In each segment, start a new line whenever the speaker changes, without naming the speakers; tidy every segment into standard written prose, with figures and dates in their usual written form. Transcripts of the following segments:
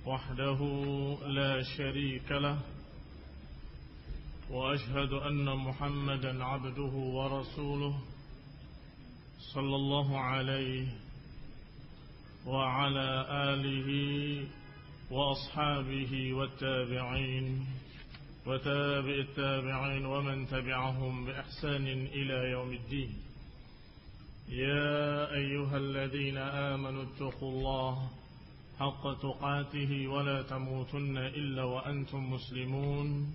وحده لا شريك له وأشهد أن محمدا عبده ورسوله صلى الله عليه وعلى آله وأصحابه والتابعين وتابع التابعين ومن تبعهم بإحسان إلى يوم الدين. يا أيها الذين آمنوا اتقوا الله حق تقاته ولا تموتن إلا وأنتم مسلمون.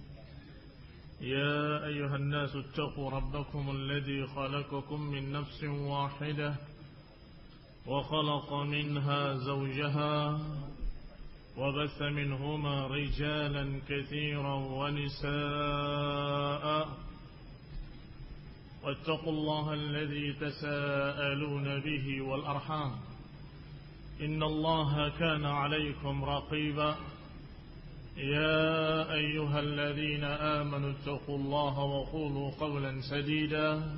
يا أيها الناس اتقوا ربكم الذي خلقكم من نفس واحدة وخلق منها زوجها وبث منهما رجالا كثيرا ونساء واتقوا الله الذي تساءلون به والأرحام إن الله كان عليكم رقيبا. يا أيها الذين آمنوا اتقوا الله وقولوا قولا سديدا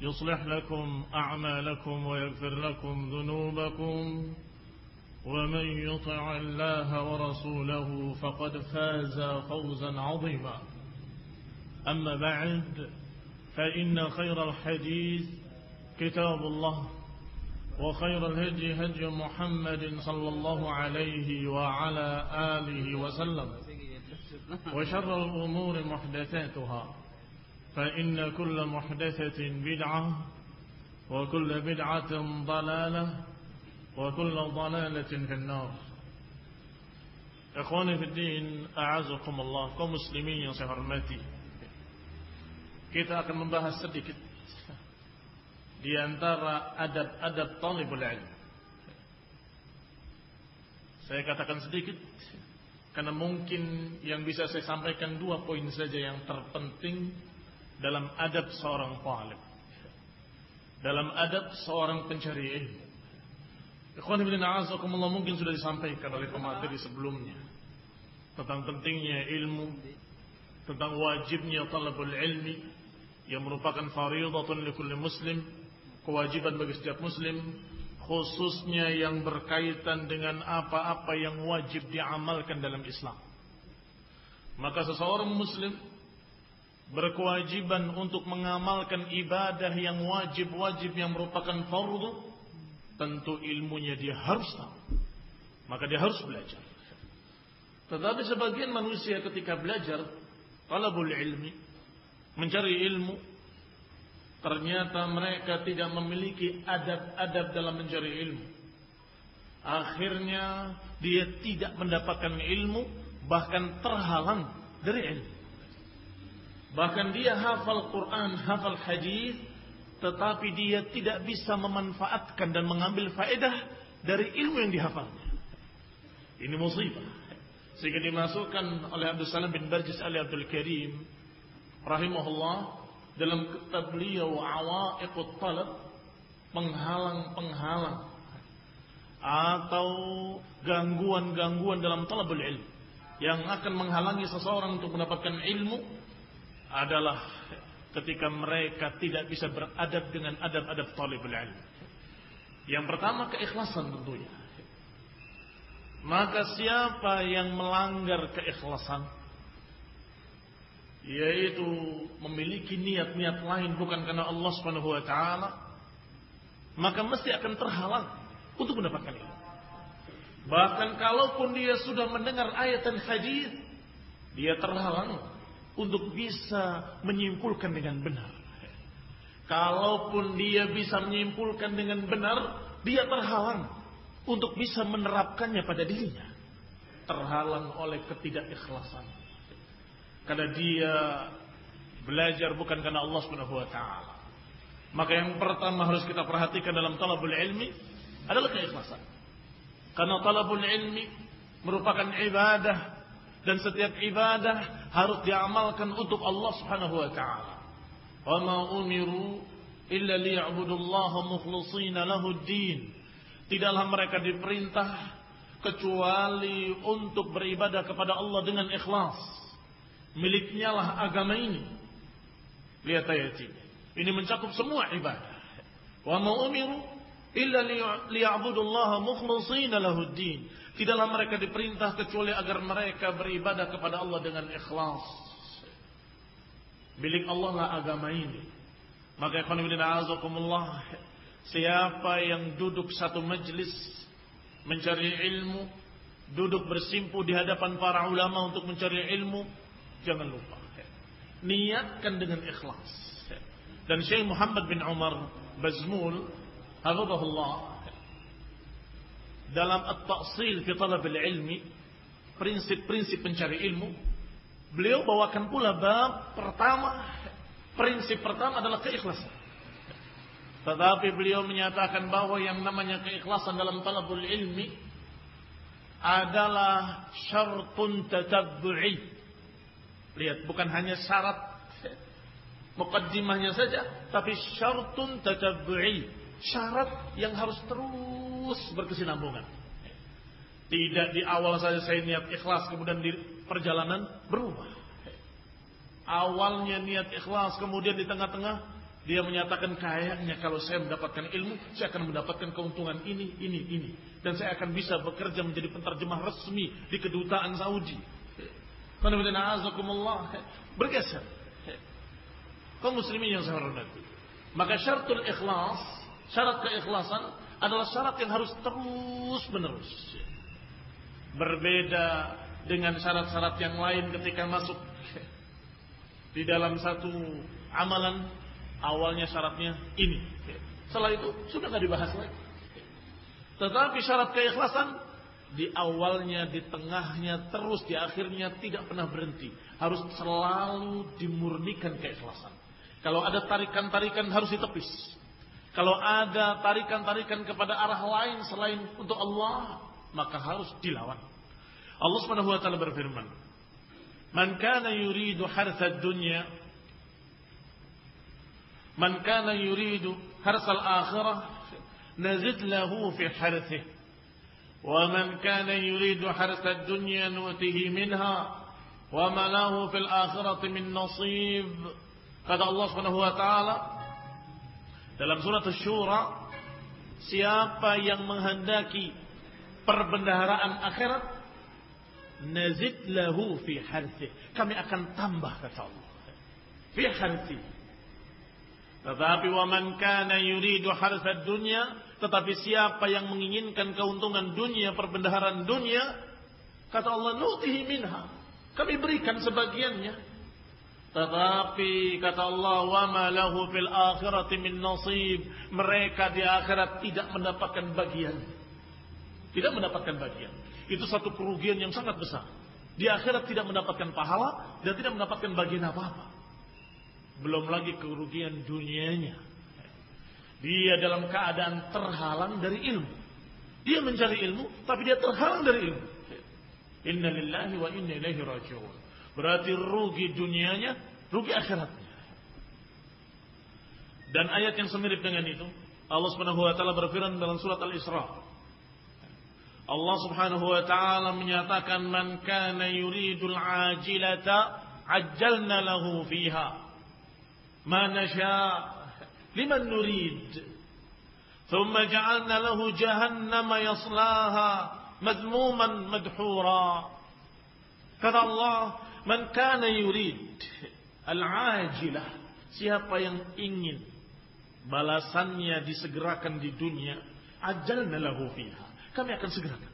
يصلح لكم أعمالكم ويغفر لكم ذنوبكم ومن يطع الله ورسوله فقد فاز فوزا عظيما. أما بعد فإن خير الحديث كتاب الله وخير الهدي هدي محمد صلى الله عليه وعلى آله وسلم وشر الأمور محدثاتها فإن كل محدثة بدعة وكل بدعة ضلالة وكل ضلالة في النار. Ikhwani fi din, a'azakumullah, kaum muslimin yang saya hormati. Kita akan membahas sedikit di antara adab-adab talibul ilm. Saya katakan sedikit karena mungkin yang bisa saya sampaikan 2 poin saja yang terpenting dalam adab seorang talib, dalam adab seorang pencari ilmu. Ikhwan fillah a'azakumullah, mungkin sudah disampaikan oleh pemateri sebelumnya tentang pentingnya ilmu, tentang wajibnya talabul ilmi yang merupakan fardhatun likulli muslim, kewajiban bagi setiap muslim, khususnya yang berkaitan dengan apa-apa yang wajib diamalkan dalam Islam. Maka seseorang muslim berkewajiban untuk mengamalkan ibadah yang wajib-wajib yang merupakan fardhu. Tentu ilmunya dia harus tahu, maka dia harus belajar. Tetapi sebagian manusia ketika belajar talabul ilmi, mencari ilmu, ternyata mereka tidak memiliki adab-adab dalam mencari ilmu. Akhirnya dia tidak mendapatkan ilmu, bahkan terhalang dari ilmu. Bahkan dia hafal Quran, hafal hadis, tetapi dia tidak bisa memanfaatkan dan mengambil faedah dari ilmu yang dihafalnya. Ini musibah. Sehingga dimasukkan oleh Abdul Salam bin Barjis Al-Abdul Karim rahimahullah dalam kitab beliau Awaiqut Talab, penghalang-penghalang atau gangguan-gangguan dalam talabul ilm yang akan menghalangi seseorang untuk mendapatkan ilmu adalah ketika mereka tidak bisa beradab dengan adab-adab talibul ilm. Yang pertama, keikhlasan tentunya. Maka siapa yang melanggar keikhlasan, yaitu memiliki niat-niat lain bukan karena Allah Subhanahu wa taala, maka mesti akan terhalang untuk mendapatkan ilmu. Bahkan kalaupun dia sudah mendengar ayat dan hadis, dia terhalang untuk bisa menyimpulkan dengan benar. Kalaupun dia bisa menyimpulkan dengan benar, dia terhalang untuk bisa menerapkannya pada dirinya. Terhalang oleh ketidakikhlasan. Karena dia belajar bukan karena Allah Subhanahu wa taala. Maka yang pertama harus kita perhatikan dalam talabul ilmi adalah keikhlasan. Karena talabul ilmi merupakan ibadah, dan setiap ibadah harus diamalkan untuk Allah Subhanahu wa taala. Wa ma umiru illa liya'budullaha mukhlishina lahud-din. Tidaklah mereka diperintah kecuali untuk beribadah kepada Allah dengan ikhlas. Miliknya lah agama ini. Lihat ayat ini. Ini mencakup semua ibadah. Wa ma umiru illa liya'budullaha mukhlishina lahuddin. Tidaklah mereka diperintah kecuali agar mereka beribadah kepada Allah dengan ikhlas. Milik Allah lah agama ini. Maka ikhwan fillah azakumullah, siapa yang duduk satu majlis mencari ilmu, duduk bersimpu di hadapan para ulama untuk mencari ilmu, jangan lupa niatkan dengan ikhlas. Dan Syekh Muhammad bin Umar Bazmul hafizahullah dalam At-Ta'sil fi Talab al-Ilmi, prinsip-prinsip mencari ilmu, beliau bawakan pula bab pertama. Prinsip pertama adalah keikhlasan. Tetapi beliau menyatakan bahwa yang namanya keikhlasan dalam talabul ilmi adalah syartun tatabbu'i. Lihat, bukan hanya syarat muqaddimahnya saja, tapi syartun tatabbu'i, syarat yang harus terus berkesinambungan. Tidak di awal saja saya niat ikhlas, kemudian di perjalanan berubah. Awalnya niat ikhlas, kemudian di tengah-tengah dia menyatakan kayaknya kalau saya mendapatkan ilmu, saya akan mendapatkan keuntungan ini. Dan saya akan bisa bekerja menjadi penterjemah resmi di kedutaan Saudi. Bergeser. Kaum muslimin yang saya hormati. Maka syaratul ikhlas, syarat keikhlasan adalah syarat yang harus terus menerus. Berbeda dengan syarat-syarat yang lain ketika masuk di dalam satu amalan, awalnya syaratnya ini. Setelah itu sudah tidak dibahas lagi. Tetapi syarat keikhlasan di awalnya, di tengahnya, terus di akhirnya tidak pernah berhenti. Harus selalu dimurnikan keikhlasan. Kalau ada tarikan-tarikan harus ditepis. Kalau ada tarikan-tarikan kepada arah lain selain untuk Allah, maka harus dilawan. Allah Subhanahu wa taala berfirman, "Man kana yuridu hartsad dunya, man kana yuridu hartsal akhirah, nazid lahu fi hartsihi. Wa man kana yuridu hartsad dunya nu'tihi minha, wa ma lahu fil akhirati min nasib." Kata Allah Subhanahu wa taala dalam surat Asy-Syura, siapa yang menghendaki perbendaharaan akhirat, nazid lahu fi hartsihi, kami akan tambah, kata Allah, fi hartsihi. Tetapi wa man kana yuridu hartsad dunya, tetapi siapa yang menginginkan keuntungan dunia, perbendaharaan dunia, kata Allah, nu'tihi minha, kami berikan sebagiannya. Tetapi kata Allah, wa ma lahu fil akhirati min nasib, mereka di akhirat tidak mendapatkan bagian. Tidak mendapatkan bagian. Itu satu kerugian yang sangat besar. Di akhirat tidak mendapatkan pahala dan tidak mendapatkan bagian apa-apa. Belum lagi kerugian dunianya. Dia dalam keadaan terhalang dari ilmu. Dia mencari ilmu, tapi dia terhalang dari ilmu. Inna lillahi wa inna ilaihi raji'un. Berarti rugi dunianya, rugi akhiratnya. Dan ayat yang semirip dengan itu, Allah Subhanahu wa taala berfirman dalam surat Al-Isra. Allah Subhanahu wa taala menyatakan, "Man kana yuridul ajilata ajjalna lahu fiha ma nasha' liman nurid. Thumma ja'alna lahu jahannama yaslaha madhmuman madhura." Kata Allah, "Man kana yurid al-ajilah," siapa yang ingin balasannya disegerakan di dunia, ajjalna lahu fiha, kami akan segerakan.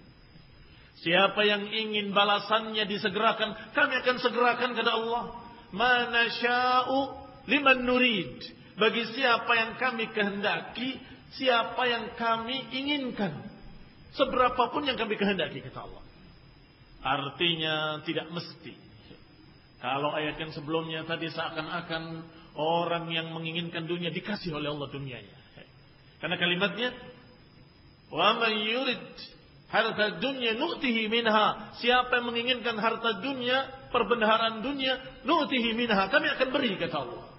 Siapa yang ingin balasannya disegerakan, kami akan segerakan, kata Allah. Ma nasya'u liman nurid, bagi siapa yang kami kehendaki, siapa yang kami inginkan, seberapapun yang kami kehendaki, kata Allah. Artinya tidak mesti. Kalau ayat yang sebelumnya tadi seakan-akan orang yang menginginkan dunia dikasih oleh Allah dunianya. Karena kalimatnya, wa man yurid harta dunya nu'tihi minha, siapa yang menginginkan harta dunia, perbendaharaan dunia, nu'tihi minha, kami akan beri, kata Allah.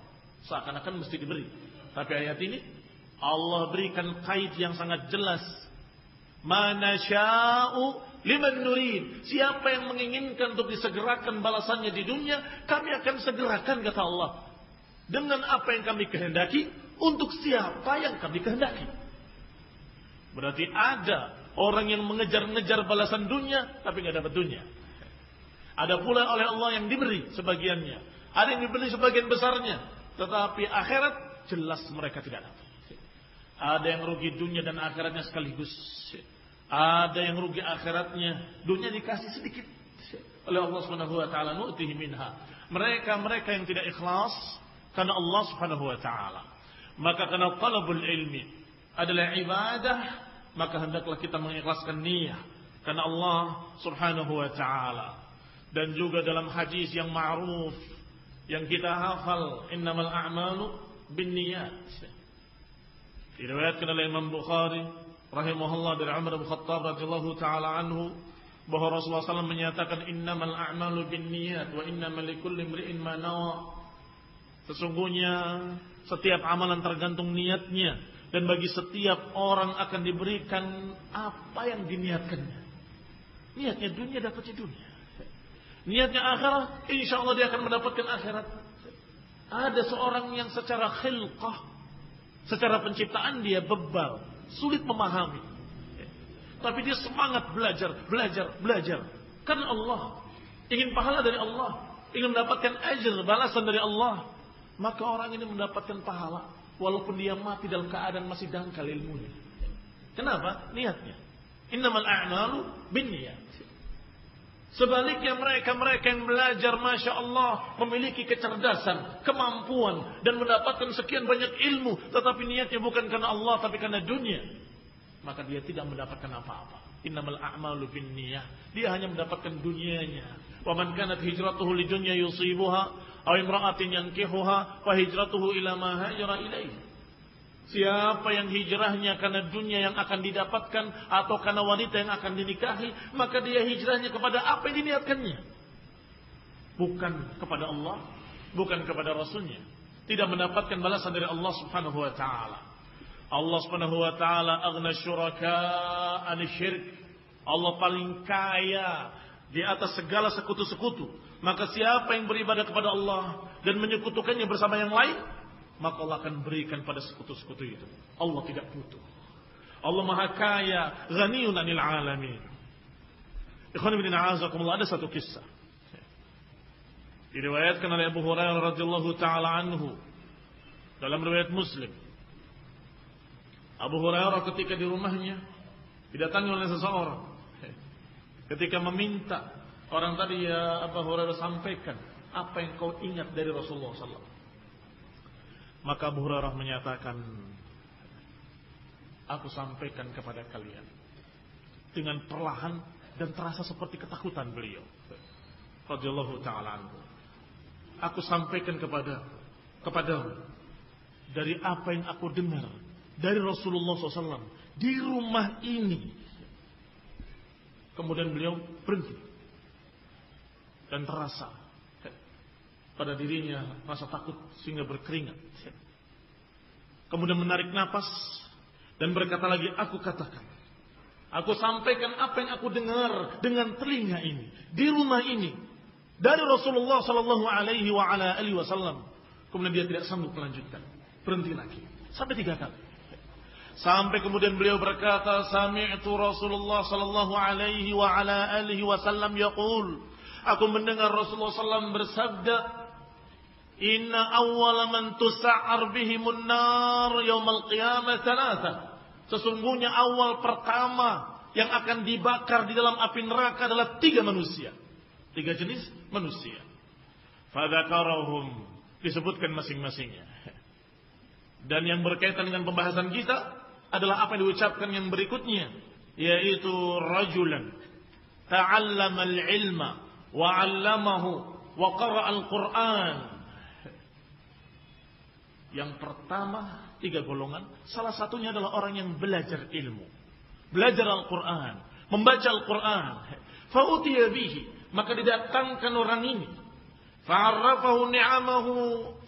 Seakan-akan mesti diberi. Tapi ayat ini Allah berikan kait yang sangat jelas. Ma nasya'u liman nurid, siapa yang menginginkan untuk disegerakan balasannya di dunia, kami akan segerakan, kata Allah, dengan apa yang kami kehendaki, untuk siapa yang kami kehendaki. Berarti ada orang yang mengejar-ngejar balasan dunia tapi nggak dapat dunia. Ada pula oleh Allah yang diberi sebagiannya, ada yang diberi sebagian besarnya, tetapi akhirat jelas mereka tidak dapat. Ada yang rugi dunia dan akhiratnya sekaligus. Ada yang rugi akhiratnya, dunia dikasih sedikit oleh Allah Subhanahu wa taala, nu'tihi minha. Mereka yang tidak ikhlas karena Allah Subhanahu wa taala. Maka karena talabul ilmi adalah ibadah, maka hendaklah kita mengikhlaskan niat karena Allah Subhanahu wa taala. Dan juga dalam hadis yang ma'ruf yang kita hafal, innamal a'malu binniyat. Diriwayatkan oleh Imam Bukhari rahimahullah dari Umar bin Khattab radhiyallahu taala anhu bahwa Rasulullah SAW menyatakan innamal a'malu binniyat wa innamal likulli imri'in ma nawa. Sesungguhnya setiap amalan tergantung niatnya dan bagi setiap orang akan diberikan apa yang diniatkannya. Niatnya dunia dapatnya dunia. Niatnya akhirat, insya Allah dia akan mendapatkan akhirat. Ada seorang yang secara khilqah, secara penciptaan dia bebal, sulit memahami. Tapi dia semangat belajar. Karena Allah ingin pahala dari Allah, ingin mendapatkan ajr, balasan dari Allah. Maka orang ini mendapatkan pahala walaupun dia mati dalam keadaan masih dangkal ilmunya. Kenapa? Niatnya. Innamal a'malu binniyat. Sebaliknya mereka yang belajar, Masya Allah, memiliki kecerdasan, kemampuan, dan mendapatkan sekian banyak ilmu, tetapi niatnya bukan karena Allah, tapi karena dunia, maka dia tidak mendapatkan apa-apa. Innamal a'malu binniyah. Dia hanya mendapatkan dunianya. Wa man kanat hijratuhu lidunya yusibuha aw imra'atin yankihuha fa hijratuhu ila ma hajara ilaihi. Siapa yang hijrahnya karena dunia yang akan didapatkan atau karena wanita yang akan dinikahi, maka dia hijrahnya kepada apa yang diniatkannya. Bukan kepada Allah, bukan kepada Rasulnya. Tidak mendapatkan balasan dari Allah Subhanahu wa taala. Allah Subhanahu wa taala aghna syuraka an syirk. Allah paling kaya di atas segala sekutu-sekutu. Maka siapa yang beribadah kepada Allah dan menyekutukannya bersama yang lain, maka Allah akan berikan pada sekutu-sekutu itu. Allah tidak butuh. Allah Maha Kaya, ghaniyun 'anil 'alamin. Ikhwan fillah, a'azakumullah, ada satu kisah. Diriwayatkan oleh Abu Hurairah radhiyallahu taala anhu dalam riwayat Muslim. Abu Hurairah ketika di rumahnya didatangi oleh seseorang. Ketika meminta orang tadi, ya Abu Hurairah, sampaikan apa yang kau ingat dari Rasulullah sallallahu alaihi wasallam. Maka Abu Hurairah menyatakan, aku sampaikan kepada kalian dengan perlahan dan terasa seperti ketakutan beliau radhiyallahu taala anhu. Aku sampaikan kepadamu dari apa yang aku dengar dari Rasulullah SAW di rumah ini. Kemudian beliau berhenti dan terasa pada dirinya rasa takut sehingga berkeringat. Kemudian menarik napas dan berkata lagi, aku katakan, aku sampaikan apa yang aku dengar dengan telinga ini di rumah ini dari Rasulullah sallallahu alaihi wasallam. Kemudian dia tidak sanggup melanjutkan, berhenti lagi sampai 3 kali. Sampai kemudian beliau berkata, sami'tu Rasulullah sallallahu alaihi wasallam yaqul, aku mendengar Rasulullah sallallahu bersabda, inna awwala man tusa'ar bihimun nar yaumal qiyamah thalatha. Sesungguhnya awal pertama yang akan dibakar di dalam api neraka adalah 3 manusia. 3 jenis manusia. Fadzakarahum, disebutkan masing-masingnya. Dan yang berkaitan dengan pembahasan kita adalah apa yang diucapkan yang berikutnya, yaitu rajulan ta'allama al-ilma wa 'allamahu wa qara'a al-Qur'an. Yang pertama 3 golongan, salah satunya adalah orang yang belajar ilmu, belajar Al-Quran, membaca Al-Quran. Fa'utiya bihi, maka didatangkan orang ini. Fa'arrafahu ni'amahu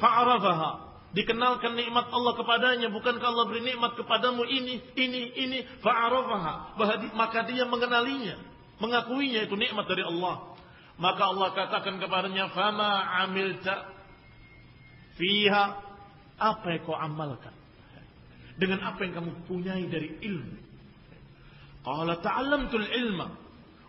fa'arafaha, dikenalkan nikmat Allah kepadanya. Bukankah Allah beri nikmat kepadamu ini, fa'arafaha, maka dia mengenalinya, mengakuinya itu nikmat dari Allah. Maka Allah katakan kepadanya, fama amilta fiha, apa yang kau amalkan dengan apa yang kamu punyai dari ilmu. Qala ta'allamtul ilma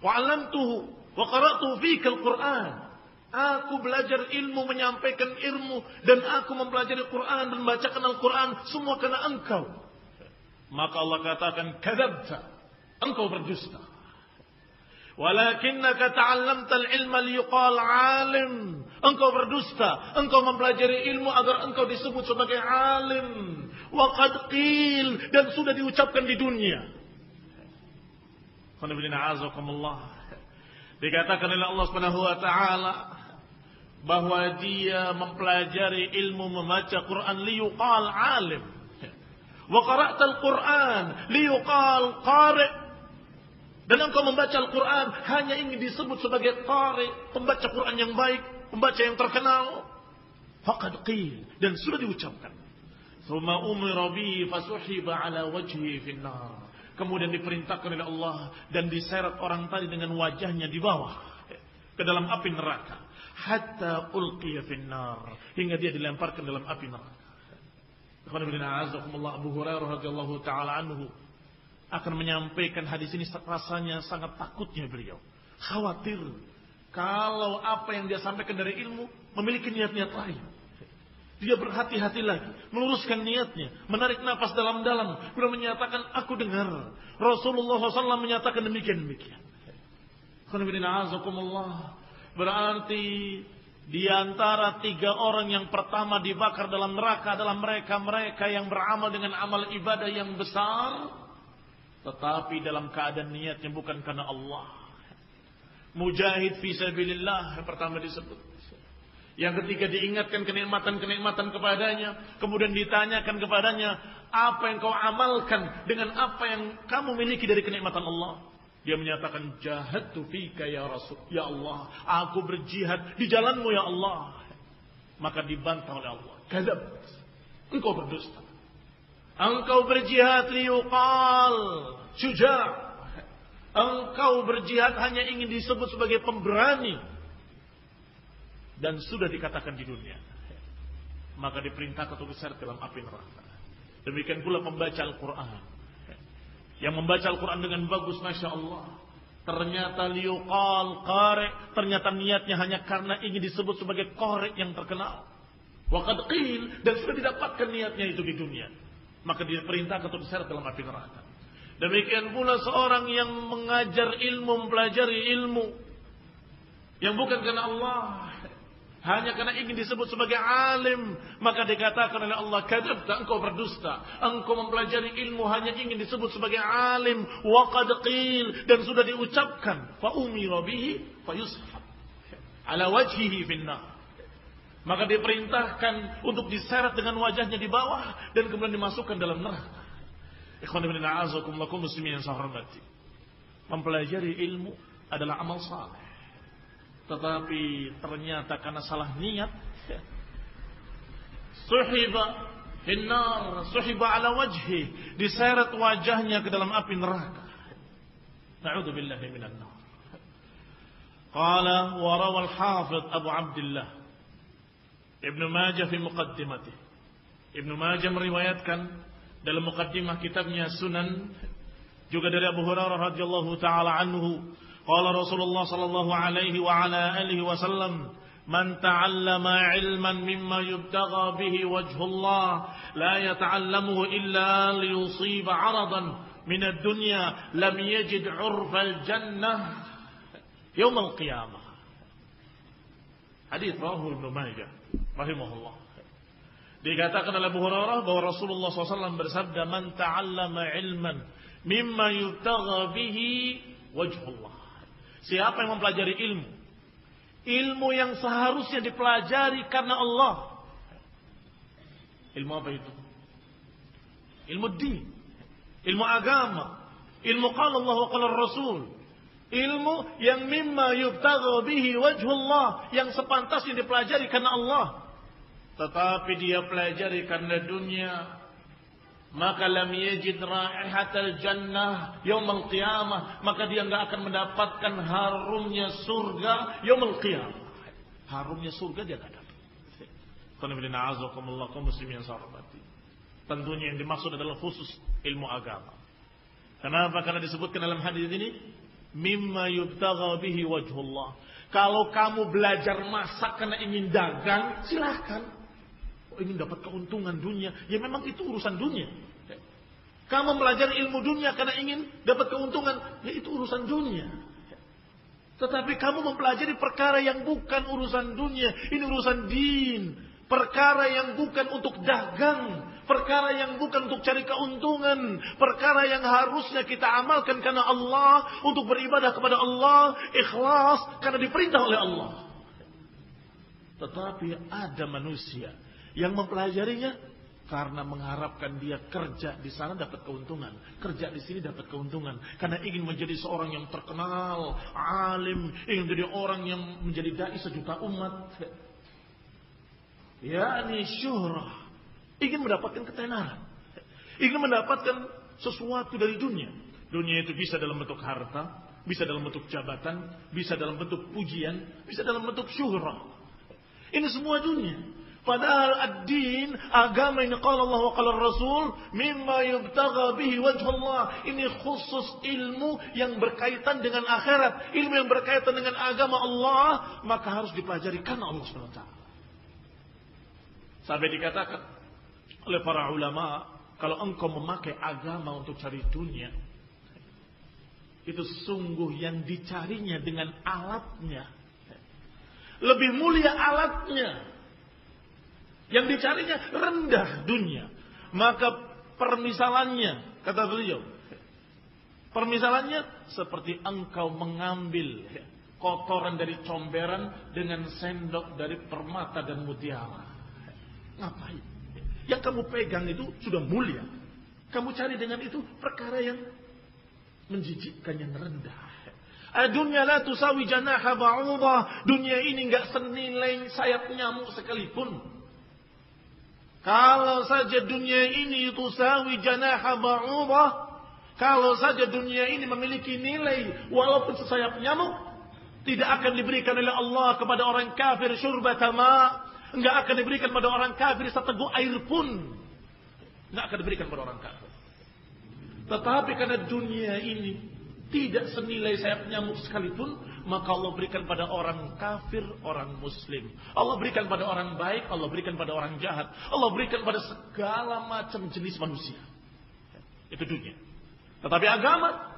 wa 'allamtuhu wa qara'tuhu fika al-Qur'an. Aku belajar ilmu, menyampaikan ilmu, dan aku mempelajari Quran dan membacakan Al-Quran semua karena engkau. Maka Allah katakan, kadzabta, engkau berdusta. Walakinnaka ta'allamtal ilma liyuqal 'alim. Engkau berdusta, engkau mempelajari ilmu agar engkau disebut sebagai alim. Wa qad qil, dan sudah diucapkan di dunia. Dikatakan oleh Allah Subhanahu wa taala bahwa dia mempelajari ilmu membaca Quran liyuqal alim. Wa qara'tal Quran liyuqal qari'. Dan engkau membaca Al-Quran hanya ingin disebut sebagai qari, pembaca Quran yang baik, pembaca yang terkenal. Faqad qil, dan sudah diucapkan. Tsumma umira bi fasuhiba ala wajhi fin nar. Kemudian diperintahkan oleh Allah dan diseret orang tadi dengan wajahnya di bawah ke dalam api neraka. Hatta ulqiya finnar, hingga dia dilemparkan dalam api neraka. Abu Hurairah radhiyallahu taala anhu akan menyampaikan hadis ini, rasanya sangat takutnya beliau, khawatir kalau apa yang dia sampaikan dari ilmu memiliki niat-niat lain. Dia berhati-hati lagi, meluruskan niatnya, menarik nafas dalam-dalam, kemudian menyatakan, aku dengar Rasulullah SAW menyatakan demikian. Berarti di antara 3 orang yang pertama dibakar dalam neraka adalah mereka yang beramal dengan amal ibadah yang besar, tetapi dalam keadaan niatnya bukan karena Allah. Mujahid fi sabilillah yang pertama disebut. Yang ketiga diingatkan kenikmatan-kenikmatan kepadanya, kemudian ditanyakan kepadanya, apa yang kau amalkan dengan apa yang kamu miliki dari kenikmatan Allah? Dia menyatakan, jahadtu fika ya Rasul, ya Allah, aku berjihad di jalanmu ya Allah. Maka dibantah oleh Allah, kadzab, engkau berdusta. Engkau berjihad liyuqal syuja'. Engkau berjihad hanya ingin disebut sebagai pemberani, dan sudah dikatakan di dunia. Maka diperintahkan untuk diseret dalam api neraka. Demikian pula membaca Al-Quran. Yang membaca Al-Quran dengan bagus, Masya Allah. Ternyata liyuqal qari', ternyata niatnya hanya karena ingin disebut sebagai qari' yang terkenal. Wa qad qil, dan sudah didapatkan niatnya itu di dunia. Maka diperintahkan untuk diseret dalam api neraka. Demikian pula seorang yang mengajar ilmu, mempelajari ilmu, yang bukan karena Allah, hanya karena ingin disebut sebagai alim, maka dikatakan oleh Allah, kadzabta, engkau berdusta. Engkau mempelajari ilmu hanya ingin disebut sebagai alim. Wa qad qil, dan sudah diucapkan, fa umira bihi fayushab ala wajhihi finnar. Maka diperintahkan untuk diseret dengan wajahnya di bawah dan kemudian dimasukkan dalam neraka. Ikhwan fillah, a'azakumullah muslimin yang saya hormati. Mempelajari ilmu adalah amal saleh. Tetapi ternyata karena salah niat, suhiba finnar, suhiba ala wajhi, diseret wajahnya ke dalam api neraka. Na'udzubillahi minan nar. Qala wa rawa al-Hafidh Abu Abdullah Ibnu Majah fi muqaddimati. Ibnu Majah meriwayatkan dalam muqaddimah kitabnya Sunan, juga dari Abu Hurairah radhiyallahu taala anhu, qala Rasulullah sallallahu alaihi wa ala alihi wasallam, man ta'allama ilman mimma yubtagha bihi wajhullah la yata'allamuhu illa liyusiba 'aradan min ad-dunya lam yajid 'urfa al-jannah yaum al-qiyamah. Hadis rawahu Ibnu Majah rahimahullah. Dikatakan oleh Abu Hurairah bahwa Rasulullah SAW bersabda, man ta'allama ilman mimma yubtagha bihi wajhullah. Siapa yang mempelajari ilmu, ilmu yang seharusnya dipelajari karena Allah. Ilmu apa itu? Ilmu din, ilmu agama, ilmu qala Allah wa qala Rasul. Ilmu yang mimma yubtagha bihi wajhullah, yang sepantasnya dipelajari karena Allah. Tetapi dia pelajari karena dunia, maka lam yajid raihatal jannah yaumil qiyamah, maka dia enggak akan mendapatkan harumnya surga yaumil qiyamah. Harumnya surga dia enggak dapat. Tentunya yang dimaksud adalah khusus ilmu agama. Kenapa? Karena disebutkan dalam hadis ini, mimma yubtagha bihi wajhullah. Kalau kamu belajar masak karena ingin dagang, silahkan. Ingin dapat keuntungan dunia, ya memang itu urusan dunia. Kamu belajar ilmu dunia karena ingin dapat keuntungan, ya itu urusan dunia. Tetapi kamu mempelajari perkara yang bukan urusan dunia, ini urusan din. Perkara yang bukan untuk dagang, perkara yang bukan untuk cari keuntungan, perkara yang harusnya kita amalkan karena Allah, untuk beribadah kepada Allah, ikhlas karena diperintah oleh Allah. Tetapi ada manusia yang mempelajarinya karena mengharapkan dia kerja di sana dapat keuntungan, kerja di sini dapat keuntungan, karena ingin menjadi seorang yang terkenal, alim, ingin menjadi orang yang menjadi dai sejuta umat. yakni syuhrah, ingin mendapatkan ketenaran, ingin mendapatkan sesuatu dari dunia. Dunia itu bisa dalam bentuk harta, bisa dalam bentuk jabatan, bisa dalam bentuk pujian, bisa dalam bentuk syuhrah. Ini semua dunia. Padahal ad-din, agama ini qala Allah wa qala Rasul, mimma yubtagha bihi wajhullah. Ini khusus ilmu yang berkaitan dengan akhirat, ilmu yang berkaitan dengan agama Allah, maka harus dipelajari karena Allah SWT. Sampai dikatakan oleh para ulama, kalau engkau memakai agama untuk cari dunia, itu sungguh yang dicarinya dengan alatnya. Lebih mulia alatnya. Yang dicarinya rendah dunia. Maka permisalannya, kata beliau, permisalannya seperti engkau mengambil kotoran dari comberan dengan sendok dari permata dan mutiara. Ngapain? Yang kamu pegang itu sudah mulia. Kamu cari dengan itu perkara yang menjijikkan, yang rendah. Dunia la tusawi janaha ba'udah. Dunia ini enggak senilai sayap nyamuk sekalipun. Kalau saja dunia ini tusawi janaha ba'udah, kalau saja dunia ini memiliki nilai walaupun sesayap nyamuk, tidak akan diberikan oleh Allah kepada orang kafir syurbata ma', enggak akan diberikan pada orang kafir seteguk air pun. Enggak akan diberikan pada orang kafir. Tetapi karena dunia ini tidak senilai sayap nyamuk sekalipun, maka Allah berikan pada orang kafir, orang muslim. Allah berikan pada orang baik, Allah berikan pada orang jahat. Allah berikan pada segala macam jenis manusia. Itu dunia. Tetapi agama,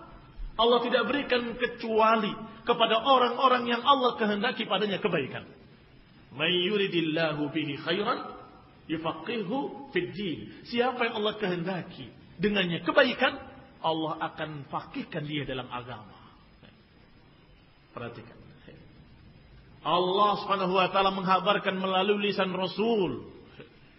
Allah tidak berikan kecuali kepada orang-orang yang Allah kehendaki padanya kebaikan. May yuridillahu bihi khairan yufaqihu fid din. Siapa yang Allah kehendaki dengannya kebaikan, Allah akan fakihkan dia dalam agama. Perhatikan. Allah Subhanahu wa taala menghabarkan melalui lisan Rasul.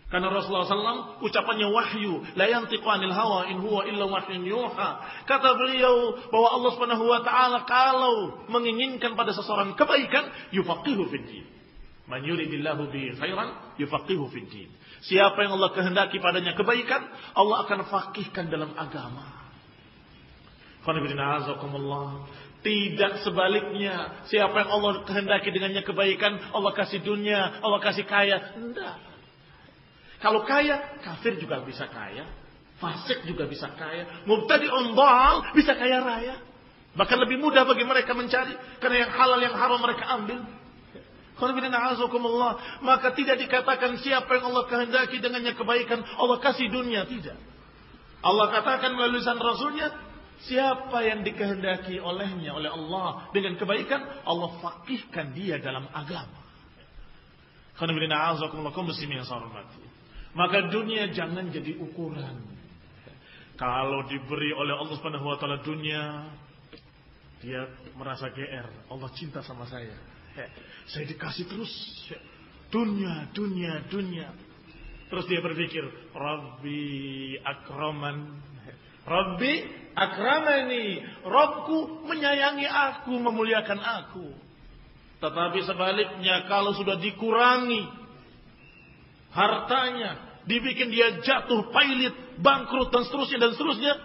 Karena Rasulullah SAW ucapannya wahyu, la yantiqu anil hawa in huwa illa wahyun yuha. Kata beliau bahwa Allah Subhanahu wa taala kalau menginginkan pada seseorang kebaikan, yufaqihu fid din. Man yuridillahu bihi khairan yufaqihu fid din. Siapa yang Allah kehendaki padanya kebaikan, Allah akan fakihkan dalam agama. Tidak sebaliknya. Siapa yang Allah kehendaki dengannya kebaikan, Allah kasih dunia, Allah kasih kaya. Tidak. Kalau kaya, kafir juga bisa kaya, fasik juga bisa kaya, mubtadi'un dhal bisa kaya raya. Bahkan lebih mudah bagi mereka mencari, karena yang halal yang haram mereka ambil. Maka tidak dikatakan siapa yang Allah kehendaki dengannya kebaikan, Allah kasih dunia. Tidak. Allah katakan melalui lisan Rasulnya, siapa yang dikehendaki olehnya, oleh Allah dengan kebaikan, Allah fakihkan dia dalam agama. Maka dunia jangan jadi ukuran. Kalau diberi oleh Allah Subhanahu wa taala dunia, dia merasa GR, Allah cinta sama saya. Saya dikasih terus dunia. Terus dia berpikir, Rabbi akraman, Rabbi akramani, Rabbku menyayangi aku, memuliakan aku. Tetapi sebaliknya, kalau sudah dikurangi hartanya, dibikin dia jatuh, pailit, bangkrut dan seterusnya,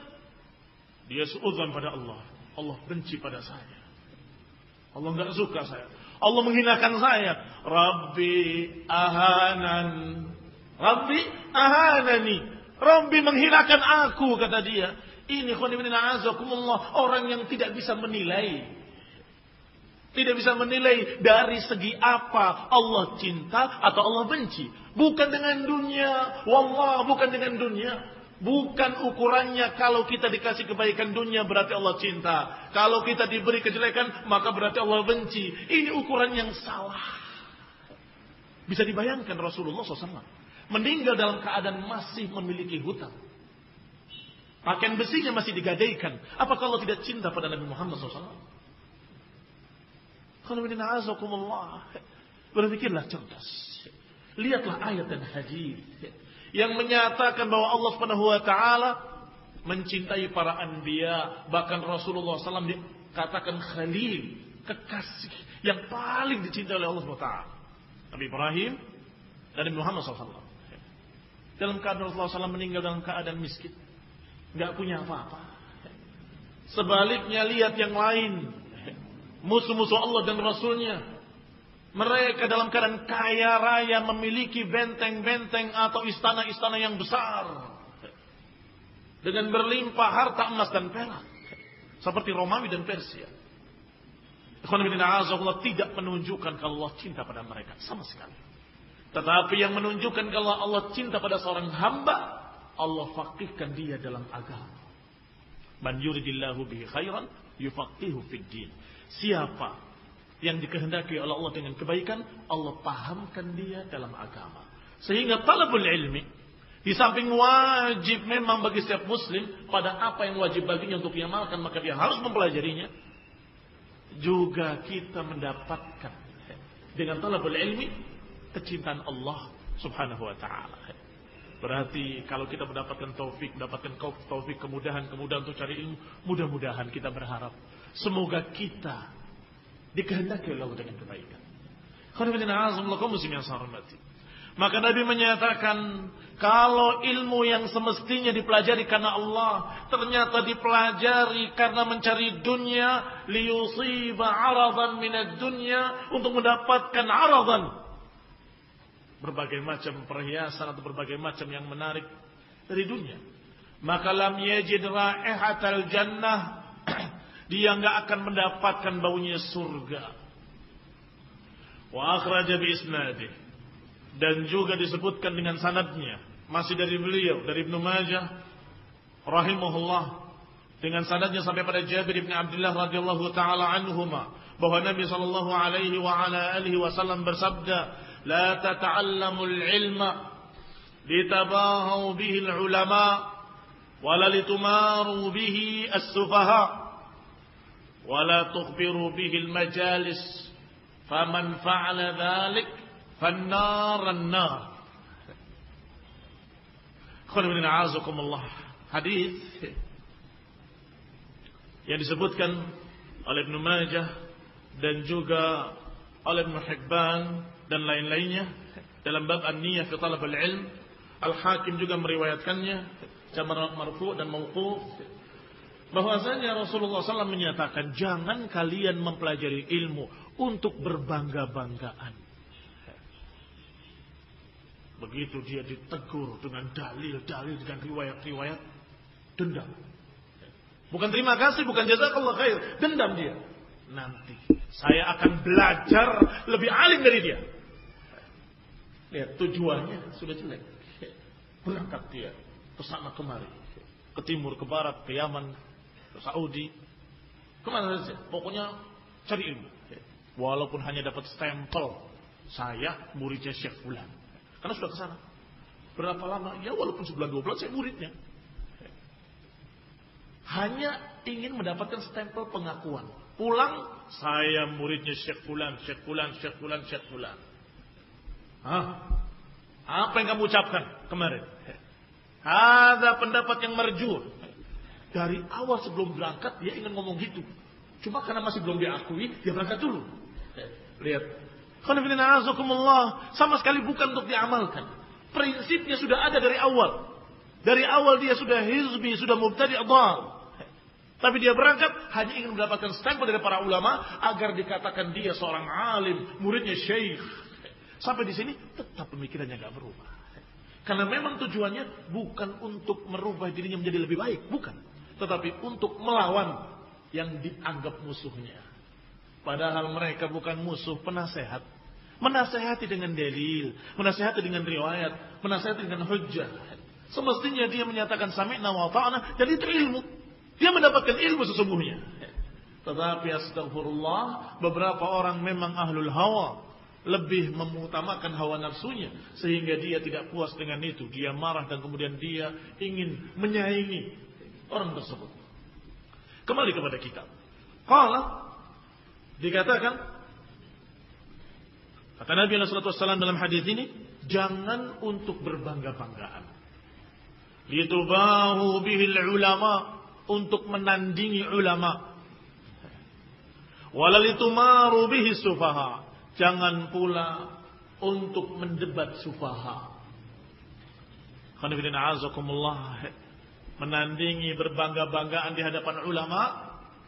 dia suudzon pada Allah. Allah benci pada saya. Allah enggak suka saya. Allah menghinakan saya. Rabbi ahanani. Rabbi menghinakan aku, kata dia. Ini orang yang tidak bisa menilai. Tidak bisa menilai dari segi apa Allah cinta atau Allah benci. Bukan dengan dunia. Wallah, bukan dengan dunia. Bukan ukurannya kalau kita dikasih kebaikan dunia berarti Allah cinta. Kalau kita diberi kejelekan maka berarti Allah benci. Ini ukuran yang salah. Bisa dibayangkan Rasulullah SAW meninggal dalam keadaan masih memiliki hutang. Pakaian besinya masih digadaikan. Apakah Allah tidak cinta pada Nabi Muhammad SAW? Berpikirlah cerdas. Lihatlah ayat dan hadis yang menyatakan bahwa Allah Subhanahu wa taala mencintai para anbiya, bahkan Rasulullah SAW dikatakan khalil, kekasih yang paling dicintai oleh Allah Subhanahu wa taala. Nabi Ibrahim dan Nabi Muhammad SAW. Dalam keadaan Rasulullah SAW meninggal dalam keadaan miskin, nggak punya apa-apa. Sebaliknya lihat yang lain. Musuh-musuh Allah dan Rasulnya. Mereka dalam keadaan kaya raya, memiliki benteng-benteng atau istana-istana yang besar. Dengan berlimpah harta emas dan perak. Seperti Romawi dan Persia. Allah tidak menunjukkan kalau Allah cinta pada mereka. Sama sekali. Tetapi yang menunjukkan kalau Allah cinta pada seorang hamba, Allah faqihkan dia dalam agama. Man yuridillahu bihi khairan yufaqihu fid din. Siapa yang dikehendaki oleh Allah dengan kebaikan, Allah pahamkan dia dalam agama. Sehingga talabul ilmi, di samping wajib memang bagi setiap muslim, pada apa yang wajib baginya untuk diamalkan, maka dia harus mempelajarinya. Juga kita mendapatkan dengan talabul ilmi, kecintaan Allah Subhanahu wa ta'ala. Berarti kalau kita mendapatkan taufik kemudahan untuk cari ilmu, mudah-mudahan kita berharap semoga kita dikehendaki oleh Allah dengan kebaikan. Maka Nabi menyatakan kalau ilmu yang semestinya dipelajari karena Allah ternyata dipelajari karena mencari dunia, liyusiba aradan minad dunya, untuk mendapatkan aradan, berbagai macam perhiasan atau berbagai macam yang menarik dari dunia, maka lam yajid raihatal jannah, dia enggak akan mendapatkan baunya surga. Wa akhraja bi isnadih, dan juga disebutkan dengan sanadnya, masih dari beliau, dari Ibnu Majah rahimahullah, dengan sanadnya sampai pada Jabir bin Abdullah radhiyallahu taala anhuma, bahwa Nabi sallallahu alaihi wa ala alihi wasallam bersabda, la tata'allamul ilma litabahu bihi al-ulama wala litumaru bihi as-sufaha wala tukhbiru bihi al-majalis faman fa'ala dhalik fannar an-nar. Khairuddin a'azakumullah. Hadis yang disebutkan oleh Ibnu Majah dan juga oleh Ibnu Hibban dan lain-lainnya dalam bab an-niyah fi talab al-ilm. Al-Hakim juga meriwayatkannya secara marfu' dan mauquf, bahwasanya Rasulullah SAW menyatakan, jangan kalian mempelajari ilmu untuk berbangga-banggaan. Begitu dia ditegur dengan dalil-dalil, dengan riwayat-riwayat, dendam. Bukan terima kasih, bukan jazakallah khair, dendam dia. Nanti saya akan belajar lebih alim dari dia. Lihat, tujuannya sudah jelek. Berangkat dia ke sana kemari, ke timur, ke barat, ke Yaman, ke Saudi, kemana saja. Pokoknya cari ilmu. Walaupun hanya dapat stempel, saya muridnya Syekh Fulan. Karena sudah ke sana. Berapa lama? Ya walaupun sebulan 2 bulan saya muridnya. Hanya ingin mendapatkan stempel pengakuan. Pulang, saya muridnya Syekh Fulan, Syekh Fulan, Syekh Fulan, Syekh Fulan. Hah? Apa yang kamu ucapkan kemarin? Ada pendapat yang marjuh. Dari awal sebelum berangkat dia ingin ngomong gitu. Cuma karena masih belum diakui, dia berangkat dulu. Lihat. Sama sekali bukan untuk diamalkan. Prinsipnya sudah ada dari awal. Dari awal dia sudah hizbi, sudah mubtadi' dhal. Tapi dia berangkat hanya ingin mendapatkan stempel dari para ulama agar dikatakan dia seorang alim, muridnya syekh. Sampai di sini tetap pemikirannya enggak berubah. Karena memang tujuannya bukan untuk merubah dirinya menjadi lebih baik, bukan. tetapi untuk melawan yang dianggap musuhnya. Padahal mereka bukan musuh, penasehat. Menasehati dengan dalil, menasehati dengan riwayat, menasehati dengan hujjah. Semestinya dia menyatakan sami'na wa ta'na, dan itu ilmu. Dia mendapatkan ilmu sesungguhnya. Tetapi astagfirullah, beberapa orang memang ahlul hawa, lebih mengutamakan hawa nafsunya, sehingga dia tidak puas dengan itu. Dia marah dan kemudian dia ingin menyaingi orang tersebut. Kembali kepada kitab. Qala, dikatakan, kata Nabi sallallahu alaihi wasallam dalam hadis ini, jangan untuk berbangga-banggaan. Litubahu bihil ulama, untuk menandingi ulama. Walalitumaru bihi sufaha, jangan pula untuk mendebat sufaha. Khonifidina azakumullah, menandingi berbangga-banggaan di hadapan ulama,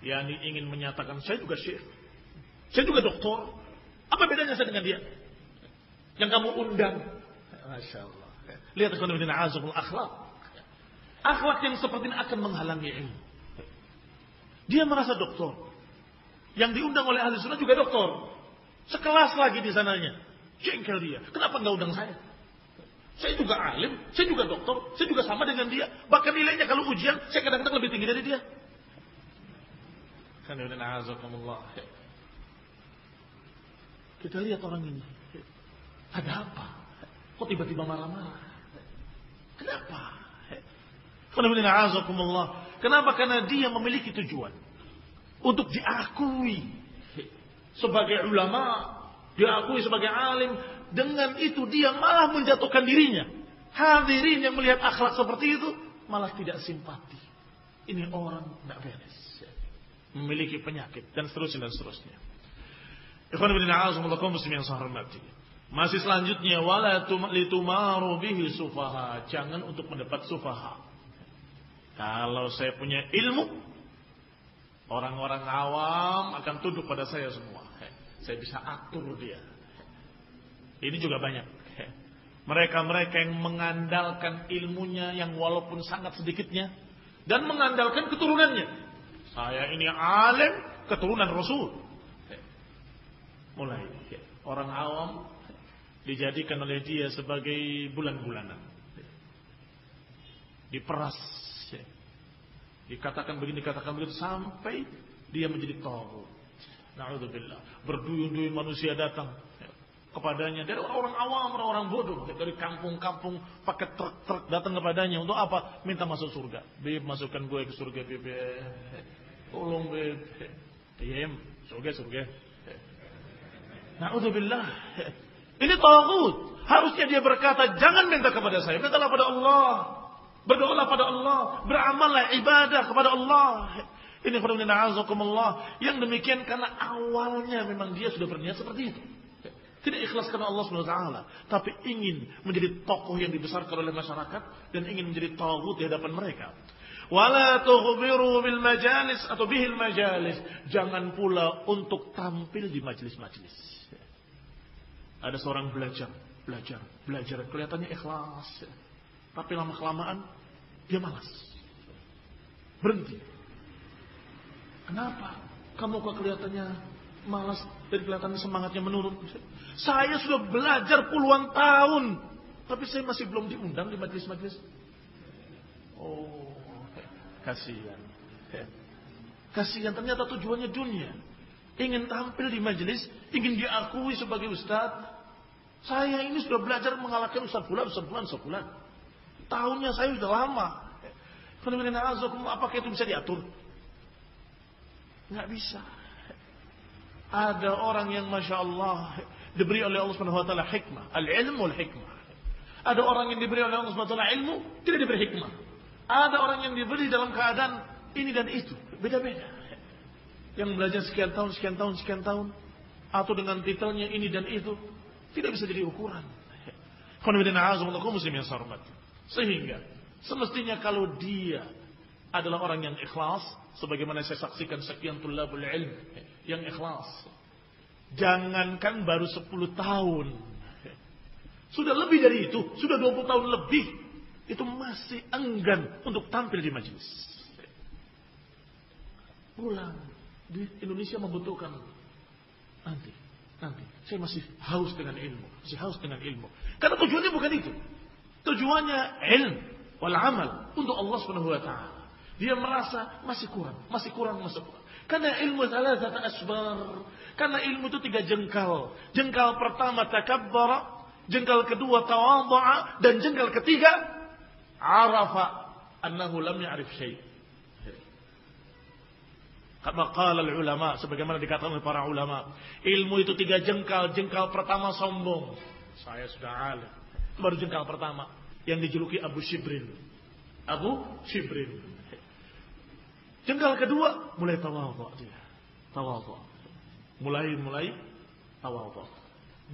yakni ingin menyatakan saya juga syekh, saya juga doktor. Apa bedanya saya dengan dia? Yang kamu undang. Masya Allah. Lihat khonifidina azakumullah, akhlak. Akhlak yang seperti ini akan menghalangi ilmu. Dia merasa doktor. Yang diundang oleh ahli sunnah juga doktor. Sekelas lagi di sananya. Jengkel dia. Kenapa enggak undang saya? Saya juga alim, saya juga doktor, saya juga sama dengan dia. Bahkan nilainya kalau ujian, saya kadang-kadang lebih tinggi dari dia. Kita lihat orang ini. Ada apa? Kok tiba-tiba marah-marah? Kenapa? Kenapa? Karena dia memiliki tujuan untuk diakui sebagai ulama, diakui sebagai alim. Dengan itu dia malah menjatuhkan dirinya. Hadirin yang melihat akhlak seperti itu malah tidak simpati. Ini orang tidak beres, memiliki penyakit dan seterusnya dan seterusnya. Ikhwan fillah a'azakumullah kaum muslimin yang saya hormati. Masih selanjutnya, wala litumaru bihi sufaha, jangan untuk mendebat sufaha. Kalau saya punya ilmu, orang-orang awam akan tunduk pada saya semua. Saya bisa atur dia. Ini juga banyak. Mereka-mereka yang mengandalkan ilmunya yang walaupun sangat sedikitnya, dan mengandalkan keturunannya. Saya ini alim, keturunan Rasul. Mulai orang awam dijadikan oleh dia sebagai bulan-bulanan. Diperas. Dikatakan begini, dikatakan begitu, sampai dia menjadi taghut. Na'udzubillah. Berduyun-duyun manusia datang kepadanya dari orang awam, orang bodoh, dari kampung-kampung pakai truk-truk datang kepadanya untuk apa? Minta masuk surga. Beb, masukkan gue ke surga, beb. Tolong, beb. Diam, surga. Na'udzubillah. Ini taghut. Harusnya dia berkata, jangan minta kepada saya, mintalah pada Allah. Berdoalah pada Allah, beramallah ibadah kepada Allah. Ini khairullahazakumullah. Yang demikian karena awalnya memang dia sudah berniat seperti itu. Tidak ikhlas karena Allah SWT, tapi ingin menjadi tokoh yang dibesarkan oleh masyarakat dan ingin menjadi taghut di hadapan mereka. Wala tughbiru bil majalis atau bihil majalis. Jangan pula untuk tampil di majelis-majelis. Ada seorang belajar, kelihatannya ikhlas. Tapi lama-kelamaan dia malas. Berhenti. Kenapa? Kamu kok kelihatannya malas dan kelihatannya semangatnya menurun? Saya sudah belajar puluhan tahun, tapi saya masih belum diundang di majelis-majelis. Oh, kasihan. Kasihan, ternyata tujuannya dunia. Ingin tampil di majelis, ingin diakui sebagai ustaz. Saya ini sudah belajar mengalahkan ustaz fulan. Tahunnya saya sudah lama. Apakah itu bisa diatur? Nggak bisa. Ada orang yang Masya Allah diberi oleh Allah SWT hikmah. Al-ilmu wal-hikmah. Ada orang yang diberi oleh Allah SWT ilmu, tidak diberi hikmah. Ada orang yang diberi dalam keadaan ini dan itu. Beda-beda. Yang belajar sekian tahun. Atau dengan titelnya ini dan itu. Tidak bisa jadi ukuran. Sehingga semestinya kalau dia adalah orang yang ikhlas, sebagaimana saya saksikan sekian tulabul ilm yang ikhlas, jangankan baru 10 tahun, sudah lebih dari itu, sudah 20 tahun lebih, itu masih enggan untuk tampil di majelis. pulang. Di Indonesia membutuhkan. Nanti. Saya masih haus dengan ilmu. Karena tujuannya bukan itu. Tujuannya ilmu wal amal untuk Allah Subhanahu wa taala. Dia merasa masih kurang. Karena ilmu thalathata asbar. Karena ilmu itu 3 jengkal. Jengkal pertama takabbara, jengkal kedua tawadhu'a, dan jengkal ketiga arafa annahu lam ya'rif syai'. Kama qala ulama, sebagaimana dikatakan oleh para ulama, ilmu itu 3 jengkal. Jengkal pertama sombong. Saya sudah alim. Itu baru jengkal pertama yang dijuluki Abu Shibrin. Jengkal kedua mulai tawadhu dia. Mulai tawadhu.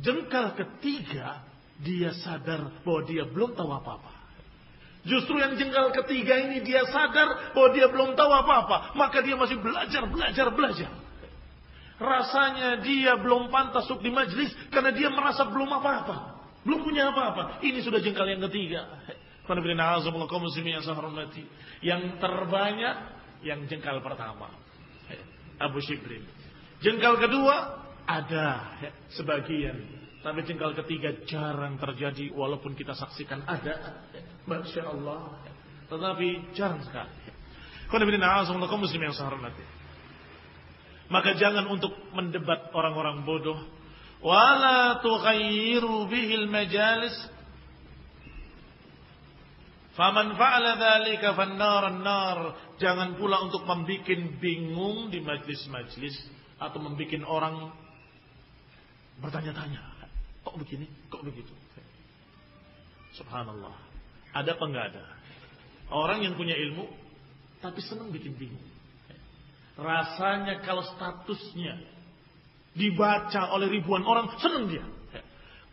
Jengkal ketiga dia sadar bahwa dia belum tahu apa-apa. Justru yang jengkal ketiga ini dia sadar bahwa dia belum tahu apa-apa. Maka dia masih belajar. Rasanya dia belum pantas duduk di majlis karena dia merasa belum apa-apa. Belum punya apa-apa. Ini sudah jengkal yang ketiga. Yang terbanyak yang jengkal pertama. Abu Shibrin. Jengkal kedua ada sebagian. Tapi jengkal ketiga jarang terjadi. Walaupun kita saksikan ada. Masya Allah. Tetapi jarang sekali. Maka jangan untuk mendebat orang-orang bodoh. Wala tughayyiru bihil majalis. Faman fa'ala dzalika fannar an-nar. Jangan pula untuk membuat bingung di majlis-majlis atau membuat orang bertanya-tanya. Kok begini? Kok begitu? Subhanallah. Ada apa enggak ada? Orang yang punya ilmu tapi senang bikin bingung. Rasanya kalau statusnya dibaca oleh ribuan orang, senang dia.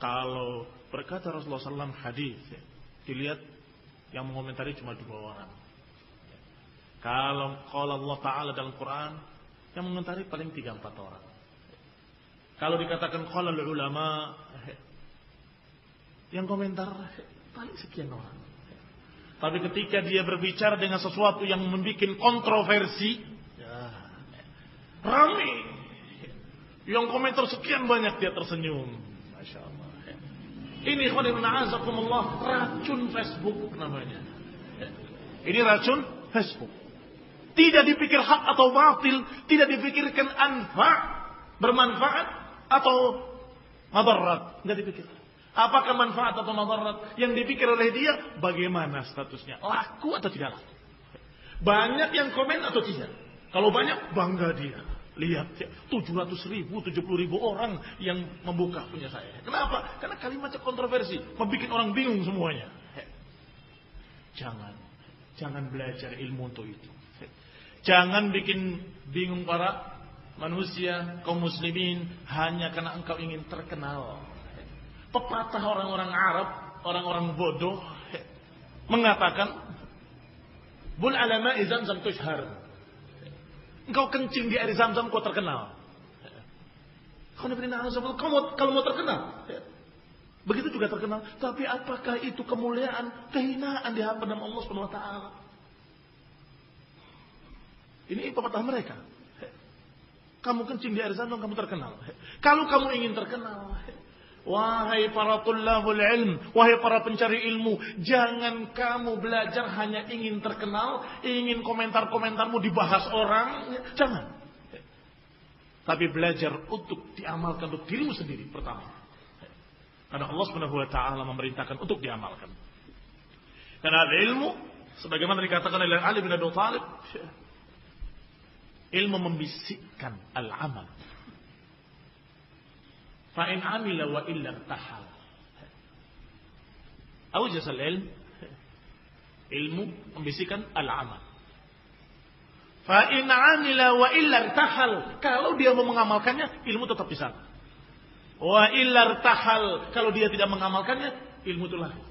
Kalau berkata Rasulullah SAW hadis, dilihat yang mengomentari cuma 2 orang. Kalau Allah Ta'ala dalam Quran, yang mengomentari paling 3-4 orang. Kalau dikatakan qala ulama, yang komentar paling sekian orang. Tapi ketika dia berbicara dengan sesuatu yang membuat kontroversi, ramai. Yang komentar sekian banyak dia tersenyum. Masya Allah. Ini racun Facebook namanya. Ini racun Facebook. Tidak dipikir hak atau batil, tidak dipikirkan bermanfaat atau madarat, enggak dipikir. Apakah manfaat atau madarat? Yang dipikir oleh dia bagaimana statusnya? Laku atau tidak laku? Banyak yang komen atau tidak? Kalau banyak, bangga dia. Lihat, 700.000, 70.000 orang yang membuka punya saya. Kenapa? Karena kalimatnya kontroversi, membuat orang bingung semuanya. Jangan belajar ilmu untuk itu. Jangan bikin bingung para manusia, kaum muslimin hanya karena engkau ingin terkenal. Pepatah orang-orang Arab, orang-orang bodoh mengatakan, "Bul alama Zamzam tushhar." Engkau kencing di air Zamzam, kau terkenal. Kalau mau terkenal, begitu juga terkenal. Tapi apakah itu kemuliaan, kehinaan di hadapan Allah Subhanahu wa taala? Ini pepatah mereka. Kamu kencing di air Zamzam, kamu terkenal. Kalau kamu ingin terkenal, wahai para tullabul ilm, wahai para pencari ilmu, jangan kamu belajar hanya ingin terkenal, ingin komentar-komentarmu dibahas orang, jangan. Tapi belajar untuk diamalkan untuk dirimu sendiri pertama. Karena Allah Subhanahu wa taala memerintahkan untuk diamalkan. Karena ilmu sebagaimana dikatakan oleh Ali bin Abi Thalib, ilmu membisikkan al-amal. Fa'in amila wa illa irtahal. Awjas al-ilm. Ilmu membisikkan al-amal. Fa'in amila wa illa irtahal. Kalau dia mau mengamalkannya, ilmu tetap di sana. Wa illa irtahal. Kalau dia tidak mengamalkannya, ilmu itu lahir.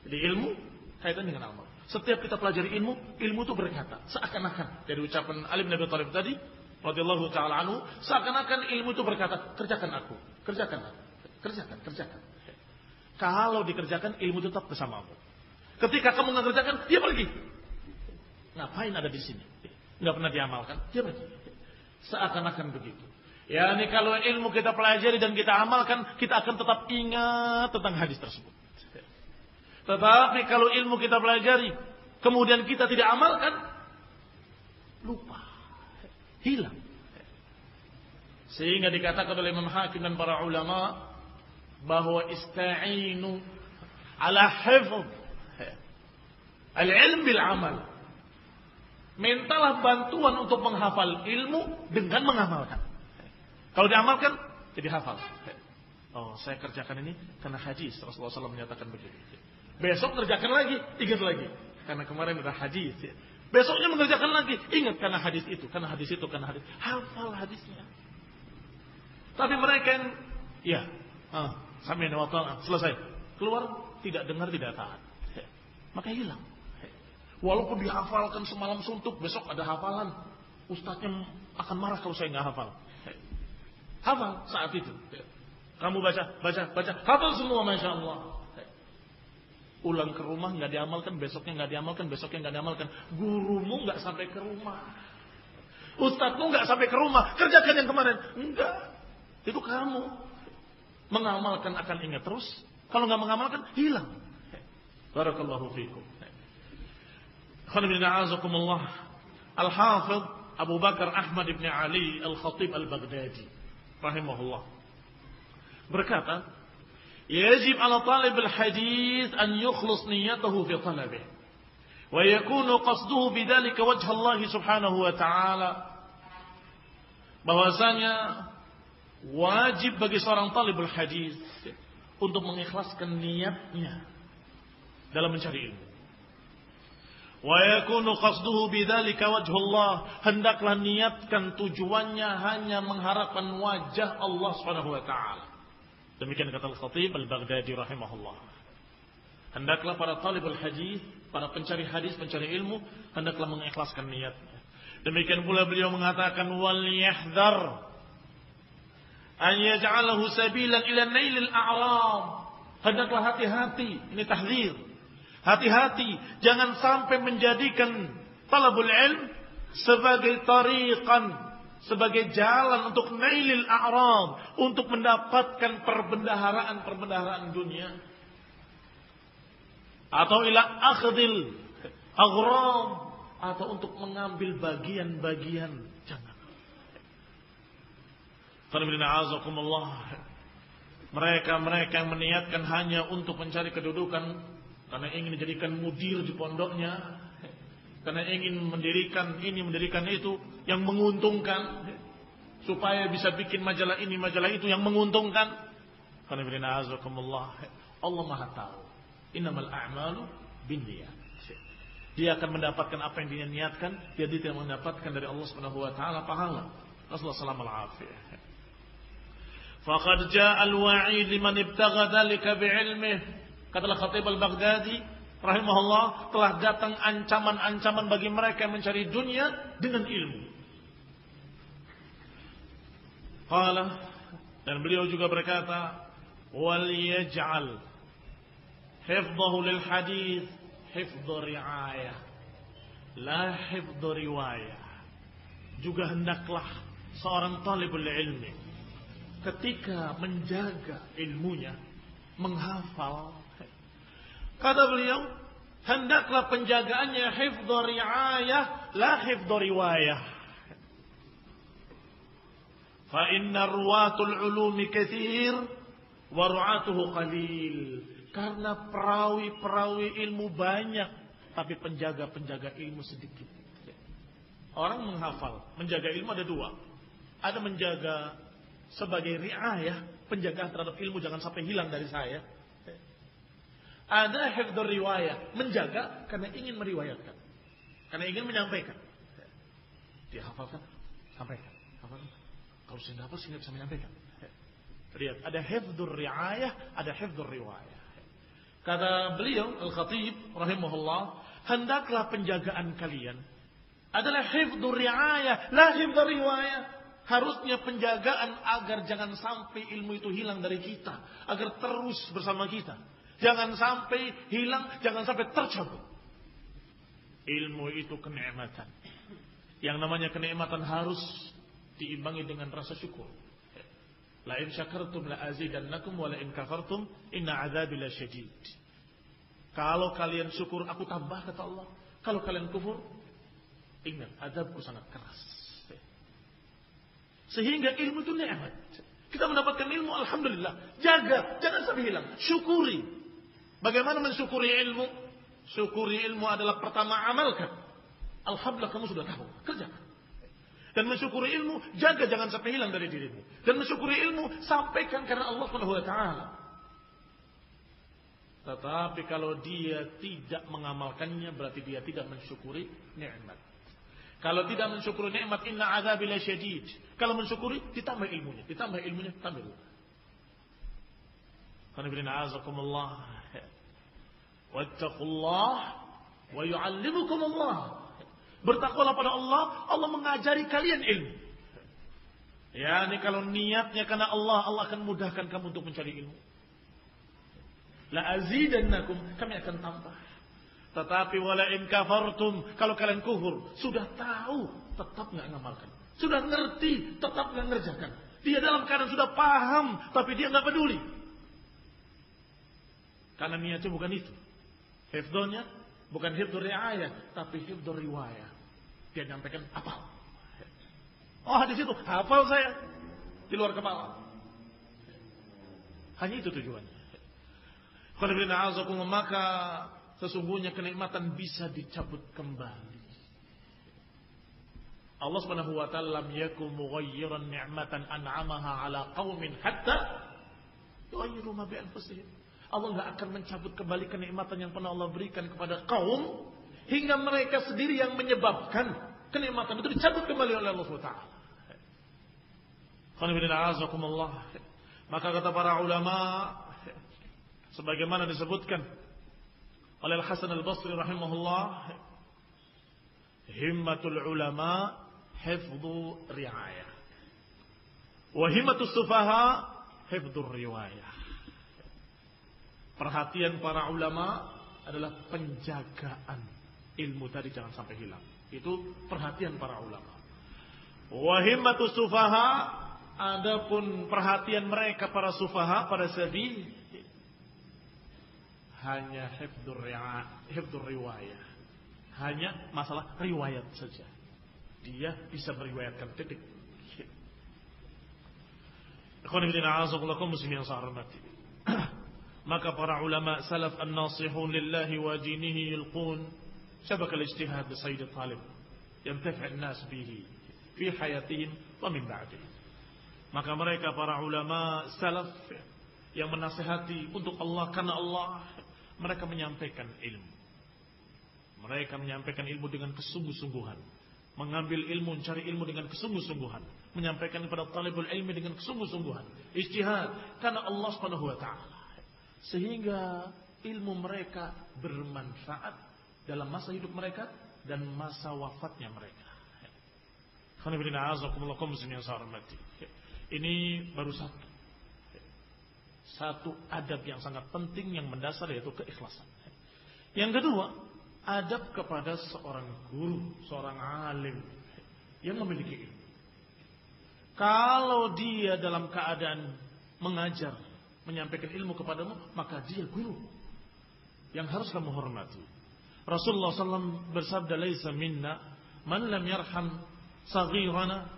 Jadi ilmu kaitan dengan amal. Setiap kita pelajari ilmu, ilmu itu berkata. Seakan-akan. Dari ucapan Ali bin Abi Thalib tadi, radhiyallahu ta'ala anhu, seakan-akan ilmu itu berkata, kerjakan aku. Kerjakan. Kalau dikerjakan, ilmu tetap bersamamu. Ketika kamu nggak kerjakan, dia pergi. Ngapain ada di sini? nggak pernah diamalkan, dia pergi. Seakan-akan begitu. Ya, ini kalau ilmu kita pelajari dan kita amalkan, kita akan tetap ingat tentang hadis tersebut. Tetapi kalau ilmu kita pelajari, kemudian kita tidak amalkan, lupa, hilang. Sehingga dikatakan oleh Imam Hakim dan para ulama bahwa ista'inu ala hifdz al-ilm bil amal. Mintalah bantuan untuk menghafal ilmu dengan mengamalkan. Kalau diamalkan, jadi hafal. Oh, saya kerjakan ini karena hadis Rasulullah SAW menyatakan begitu. Besok kerjakan lagi, ingat lagi. Karena kemarin ada hadis. Besoknya mengerjakan lagi, ingat karena hadis itu, karena hadis itu, karena hadis. Hafal hadisnya. Tapi mereka yang, sami'na wa ta'na, selesai. Keluar, tidak dengar, tidak taat. Maka hilang. Walaupun dihafalkan semalam suntuk, besok ada hafalan. Ustadznya akan marah kalau saya nggak hafal. Hafal saat itu. Kamu baca, hafal semua, Masya Allah. Ulang ke rumah nggak diamalkan, besoknya nggak diamalkan, besoknya nggak diamalkan. Gurumu nggak sampai ke rumah, ustadzmu nggak sampai ke rumah. Kerjakan yang kemarin, enggak. Itu kamu mengamalkan akan ingat terus. Kalau nggak mengamalkan, hilang. Barakallahu fiikum. Al-Hafidh Abu Bakar Ahmad ibn Ali Al-Khatib Al-Baghdadi rahimahullah berkata, yajib ala talib al-hadith an yukhlus niyatahu fi talabih wa yakunu qasduhu bidzalika wajh Allah subhanahu wa ta'ala. Bahwasanya wajib bagi seorang talibul hadis untuk mengikhlaskan niatnya dalam mencari ilmu. Wa yakunu qasduhu bidzalika wajhullah, hendaklah niatkan tujuannya hanya mengharapkan wajah Allah Subhanahu wa taala. Demikian kata Al-Khatib Al-Baghdadi rahimahullah. Hendaklah para talibul hadis, para pencari hadis, pencari ilmu, hendaklah mengikhlaskan niatnya. Demikian pula beliau mengatakan wal yahdhar an yaj'alahu sabilan ila nailil a'ram. Hendaklah hati-hati, ini tahdzir. Hati-hati, jangan sampai menjadikan talabul ilm sebagai tariqan, sebagai jalan untuk nailil a'rad, untuk mendapatkan perbendaharaan dunia, atau ila akhdil aghrad, atau untuk mengambil bagian-bagian. Jangan. Mereka yang meniatkan hanya untuk mencari kedudukan, karena ingin dijadikan mudir di pondoknya, karena ingin mendirikan ini, mendirikan itu yang menguntungkan, supaya bisa bikin majalah ini, majalah itu yang menguntungkan. Allah Maha tahu. Innamal a'malu binniyat. Dia akan mendapatkan apa yang dia niatkan, dia tidak mendapatkan dari Allah Subhanahu wa taala pahala. Rasulullah sallallahu alaihi wasallam. Faqad jaa al-wa'id liman ibtagha dzalika bi'ilmihi. Kata Khatib Al-Baghdadi rahimahullah, telah datang ancaman-ancaman bagi mereka yang mencari dunia dengan ilmu. Qala, dan beliau juga berkata, wal yaj'al hifdhahu lil hadits hifdh ri'ayah la hifdh riwayah. Juga hendaklah seorang talibul ilmi ketika menjaga ilmunya, menghafal, kata beliau, hendaklah penjagaannya hifdz ri'ayah la hifdz riwayah. Fa inna ruwatul ulumi katsir wa ru'atuhu qalil. Karena perawi-perawi ilmu banyak, tapi penjaga-penjaga ilmu sedikit. Orang menghafal, menjaga ilmu ada dua. Ada menjaga sebagai ri'ayah, penjagaan terhadap ilmu jangan sampai hilang dari saya. Ada hifdzur riwayah, menjaga karena ingin meriwayatkan, karena ingin menyampaikan. Dia hafalkan, sampaikan. Hafalkan. Kalau saya hafal, saya bisa menyampaikan. Lihat, ada hifdzur riwayah, ada hifdzur riwayah. Kata beliau Al-Khatib rahimahullah, hendaklah penjagaan kalian adalah hifdzur riwayah, la hifdzur riwayah. Harusnya penjagaan agar jangan sampai ilmu itu hilang dari kita, agar terus bersama kita. Jangan sampai hilang, jangan sampai tercabut. Ilmu itu kenikmatan. Yang namanya kenikmatan harus diimbangi dengan rasa syukur. La in syakartum la azidannakum wa la in kafartum inna adzabi lasyadid. Kalau kalian syukur aku tambah kata Allah. Kalau kalian kufur, ingat azabku sangat keras. Sehingga ilmu itu nikmat. Kita mendapatkan ilmu alhamdulillah. Jaga, jangan sampai hilang. Syukuri. Bagaimana mensyukuri ilmu? Syukuri ilmu adalah pertama amalkan. Alhamdulillah kamu sudah tahu, kerjakan. Dan mensyukuri ilmu, jaga jangan sampai hilang dari dirimu. Dan mensyukuri ilmu, sampaikan karena Allah Subhanahu wa taala. Tetapi kalau dia tidak mengamalkannya, berarti dia tidak mensyukuri nikmat. Kalau tidak mensyukuri nikmat, inna azabi lasyadid. Kalau mensyukuri, ditambah ilmunya, tambah ilmu. Qanibina azakumullah. Wattaqullah wa yu'allimukumullah. Bertakwalah pada Allah, Allah mengajari kalian ilmu. Ya, ini kalau niatnya karena Allah, Allah akan mudahkan kamu untuk mencari ilmu. La azidannakum, kami akan tambah. Tetapi wala in kafartum, kalau kalian kufur, sudah tahu, tetap enggak ngamalkan. Sudah ngerti, tetap enggak ngerjakan. Dia dalam keadaan sudah paham, tapi dia enggak peduli. Karena niatnya bukan itu. Hifdznya bukan hifdzur riayah, tapi hifdzur riwayah. Dia nyampaikan hafal. Oh, di situ hafal saya di luar kepala. Hanya itu tujuannya. Maka sesungguhnya kenikmatan bisa dicabut kembali. Allah Subhanahu wa taala lam yakum mughayyiran ni'matan an'amaha 'ala qaumin hatta yughayyiru ma bi anfusihim. Allah enggak akan mencabut kembali kenikmatan yang pernah Allah berikan kepada kaum hingga mereka sendiri yang menyebabkan kenikmatan itu dicabut kembali oleh Allah Subhanahu wa taala. Maka kata para ulama sebagaimana disebutkan oleh Al-Hasan Al-Basri rahimahullah, himmatul ulama hifdhu riayah wa himmatus sufaha hifdhur riwayah. Perhatian para ulama adalah penjagaan ilmu tadi jangan sampai hilang. Itu perhatian para ulama. Wa himmatus sufaha, adapun perhatian mereka para sufaha, para sabi, hanya hifdzur riwayah. Hanya masalah riwayat saja. Dia bisa meriwayatkan titik. Ikhwan fillah, a'azakumullah muslimin sa'armati. Maka para ulama salaf an-nasihun lillahi wa dinihi yulqun shabaka al-ijtihad bi sayd talib yantafi' an-nas bihi fi hayatihim wa min ba'dihim. Maka mereka para ulama salaf yang menasihati untuk Allah karena Allah, mereka menyampaikan ilmu. Mereka menyampaikan ilmu dengan kesungguh-sungguhan, mengambil ilmu, mencari ilmu dengan kesungguh-sungguhan, menyampaikan kepada talibul ilmi dengan kesungguh-sungguhan, ijtihad karena Allah Subhanahu wa taala. Sehingga ilmu mereka bermanfaat dalam masa hidup mereka dan masa wafatnya mereka. Ini baru satu adab yang sangat penting yang mendasar, yaitu keikhlasan. Yang kedua, adab kepada seorang guru, seorang alim yang memiliki ilmu. Kalau dia dalam keadaan mengajar, menyampaikan ilmu kepadamu, maka dia guru yang harus kamu hormati. Rasulullah SAW bersabda, "Laisa minna man lam yarham saghirana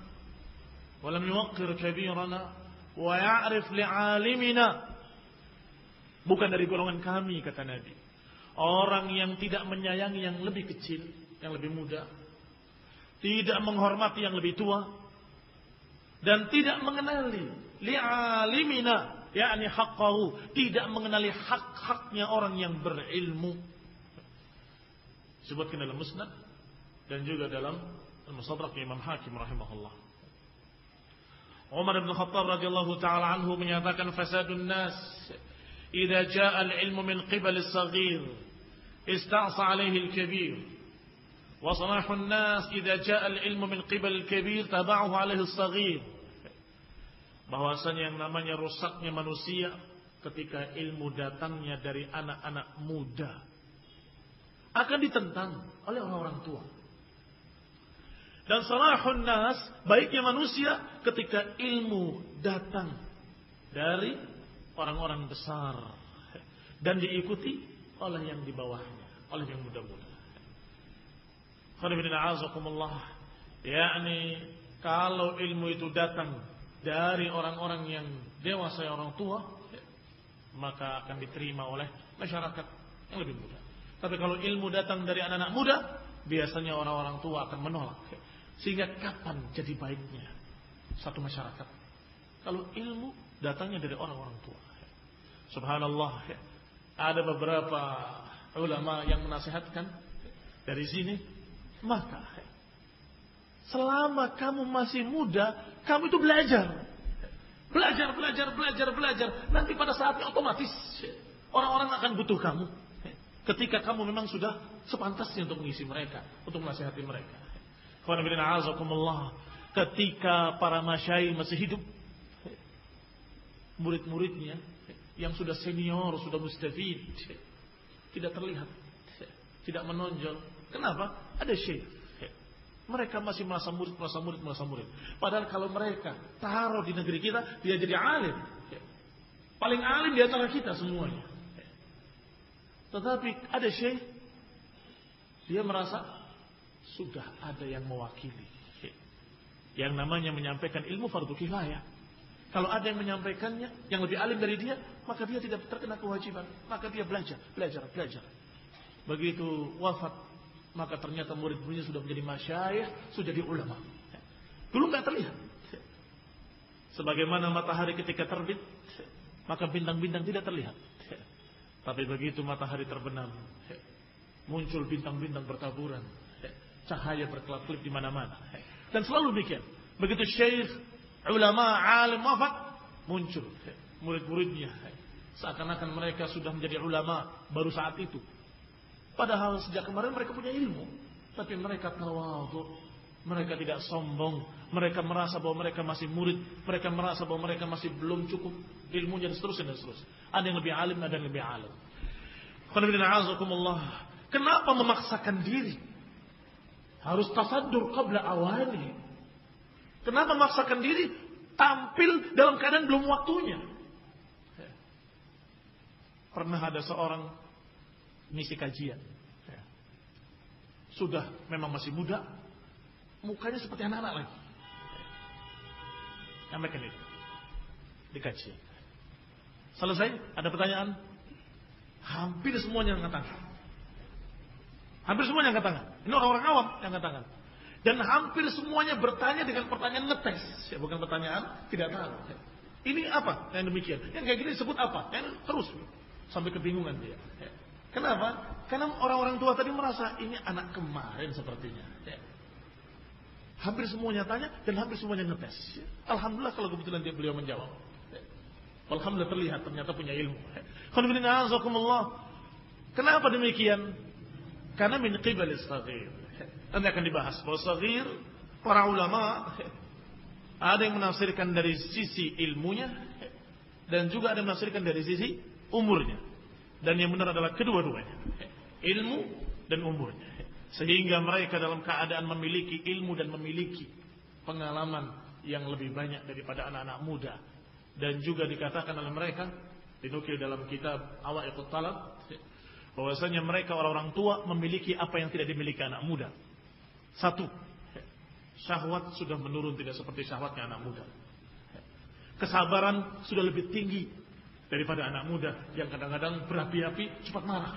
wa lam yuwaqqir kabirana wa ya'rif li'alimina." Bukan dari golongan kami, kata Nabi, orang yang tidak menyayangi yang lebih kecil, yang lebih muda, tidak menghormati yang lebih tua, dan tidak mengenali li'alimina, yakni haqqahu, tidak mengenali hak-haknya orang yang berilmu. Sebutkan dalam Musnad dan juga dalam Al-Mustadrak Imam Hakim rahimahullah. Umar bin Khattab radhiyallahu taala anhu menyatakan, fasadun nas idza jaa al-ilmu min qibal as-saghir ista'sa alayhi al-kabir wa salahun nas idza jaa al-ilmu min qibal al-kabir taba'ahu alayhi as-saghir. Bahwasanya yang namanya rusaknya manusia ketika ilmu datangnya dari anak-anak muda akan ditentang oleh orang-orang tua. Dan salahun nas, baiknya manusia ketika ilmu datang dari orang-orang besar dan diikuti oleh yang di bawahnya, oleh yang muda-muda. Yakni kalau ilmu itu datang dari orang-orang yang dewasa, orang tua, maka akan diterima oleh masyarakat yang lebih muda. Tapi kalau ilmu datang dari anak-anak muda, biasanya orang-orang tua akan menolak. Sehingga kapan jadi baiknya satu masyarakat? Kalau ilmu datangnya dari orang-orang tua. Subhanallah, ada beberapa ulama yang menasihatkan dari sini, maka selama kamu masih muda, kamu itu belajar. Belajar. Nanti pada saatnya otomatis orang-orang akan butuh kamu. Ketika kamu memang sudah sepantasnya untuk mengisi mereka, untuk menasihati mereka. Ketika para masyayikh masih hidup, murid-muridnya yang sudah senior, sudah mustafid, tidak terlihat, tidak menonjol. Kenapa? Ada syekh. Mereka masih merasa murid. Padahal kalau mereka taruh di negeri kita, dia jadi alim. Paling alim di antara kita semuanya. Tetapi ada syekh, dia merasa sudah ada yang mewakili. Yang namanya menyampaikan ilmu fardu kifayah. Kalau ada yang menyampaikannya, yang lebih alim dari dia, maka dia tidak terkena kewajiban. Maka dia belajar. Begitu wafat, maka ternyata murid-muridnya sudah menjadi masyayikh, sudah jadi ulama. Dulu nggak terlihat. Sebagaimana matahari ketika terbit, maka bintang-bintang tidak terlihat. Tapi begitu matahari terbenam, muncul bintang-bintang bertaburan, cahaya berkelap-kelip di mana-mana. Dan selalu demikian. Begitu syekh, ulama, alim wafat, muncul murid-muridnya. Seakan-akan mereka sudah menjadi ulama baru saat itu. Padahal sejak kemarin mereka punya ilmu, tapi mereka tawadhu, mereka tidak sombong, mereka merasa bahwa mereka masih murid, mereka merasa bahwa mereka masih belum cukup ilmunya dan seterusnya. Ada yang lebih alim, ada yang lebih alim. Kenapa memaksakan diri? Harus tasaddur qabla awani. Kenapa memaksakan diri tampil dalam keadaan belum waktunya? Pernah ada seorang misi kajian. Sudah memang masih muda, mukanya seperti anak-anak lagi. Sampaikan itu dikaji. Selesai, ada pertanyaan. Hampir semuanya angkat tangan. Ini orang-orang awam yang angkat tangan. Dan hampir semuanya bertanya dengan pertanyaan ngetes, bukan pertanyaan tidak tahu. Ini apa? Yang demikian. Yang kayak gini disebut apa? Yang terus sampai kebingungan dia. Kenapa? Karena orang-orang tua tadi merasa ini anak kemarin sepertinya. Hampir semuanya tanya dan hampir semuanya ngetes. Alhamdulillah kalau kebetulan beliau menjawab. Alhamdulillah terlihat ternyata punya ilmu. Kenapa demikian? Karena min qibalis saghir. Nanti akan dibahas bahwa saghir, para ulama ada yang menafsirkan dari sisi ilmunya dan juga ada yang menafsirkan dari sisi umurnya. Dan yang benar adalah kedua-duanya, ilmu dan umurnya. Sehingga mereka dalam keadaan memiliki ilmu dan memiliki pengalaman yang lebih banyak daripada anak-anak muda. Dan juga dikatakan oleh mereka, dinukil dalam kitab Awaiqut Talab, bahwasanya mereka orang-orang tua memiliki apa yang tidak dimiliki anak muda. Satu, syahwat sudah menurun, tidak seperti syahwatnya anak muda. Kesabaran sudah lebih tinggi daripada anak muda yang kadang-kadang berapi-api, cepat marah.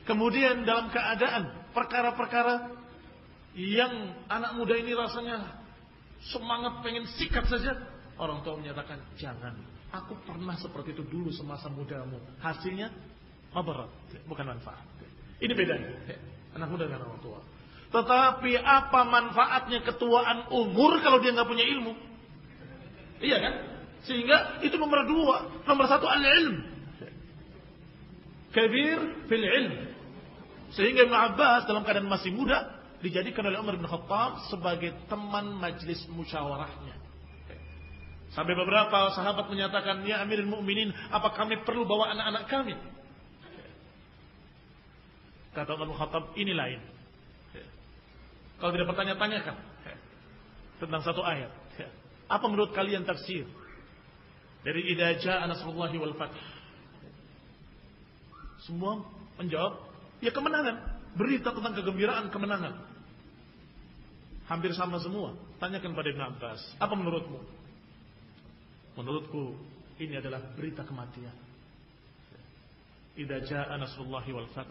Kemudian dalam keadaan perkara-perkara yang anak muda ini rasanya semangat pengen sikat saja, orang tua menyatakan jangan. Aku pernah seperti itu dulu semasa mudamu. Hasilnya mabarat, bukan manfaat. Ini bedanya anak muda dengan orang tua. Tetapi apa manfaatnya ketuaan umur kalau dia nggak punya ilmu? Iya kan? Sehingga itu nomor dua. Nomor satu al-ilm. Kabir fil ilm. Sehingga Ibn Abbas dalam keadaan masih muda dijadikan oleh Umar bin Khattab sebagai teman majlis musyawarahnya. Sampai beberapa sahabat menyatakan, ya Amirul Mukminin, apa kami perlu bawa anak-anak kami? Kata Umar bin Khattab, ini lain. Kalau tidak bertanya-tanyakan tentang satu ayat. Apa menurut kalian tafsir dari idza jaa nasrullahi wal fath? Semua menjawab, ya kemenangan. Berita tentang kegembiraan kemenangan. Hampir sama semua. Tanyakan pada Ibn Abbas, apa menurutmu? Menurutku ini adalah berita kematian. Idza jaa nasrullahi wal fath.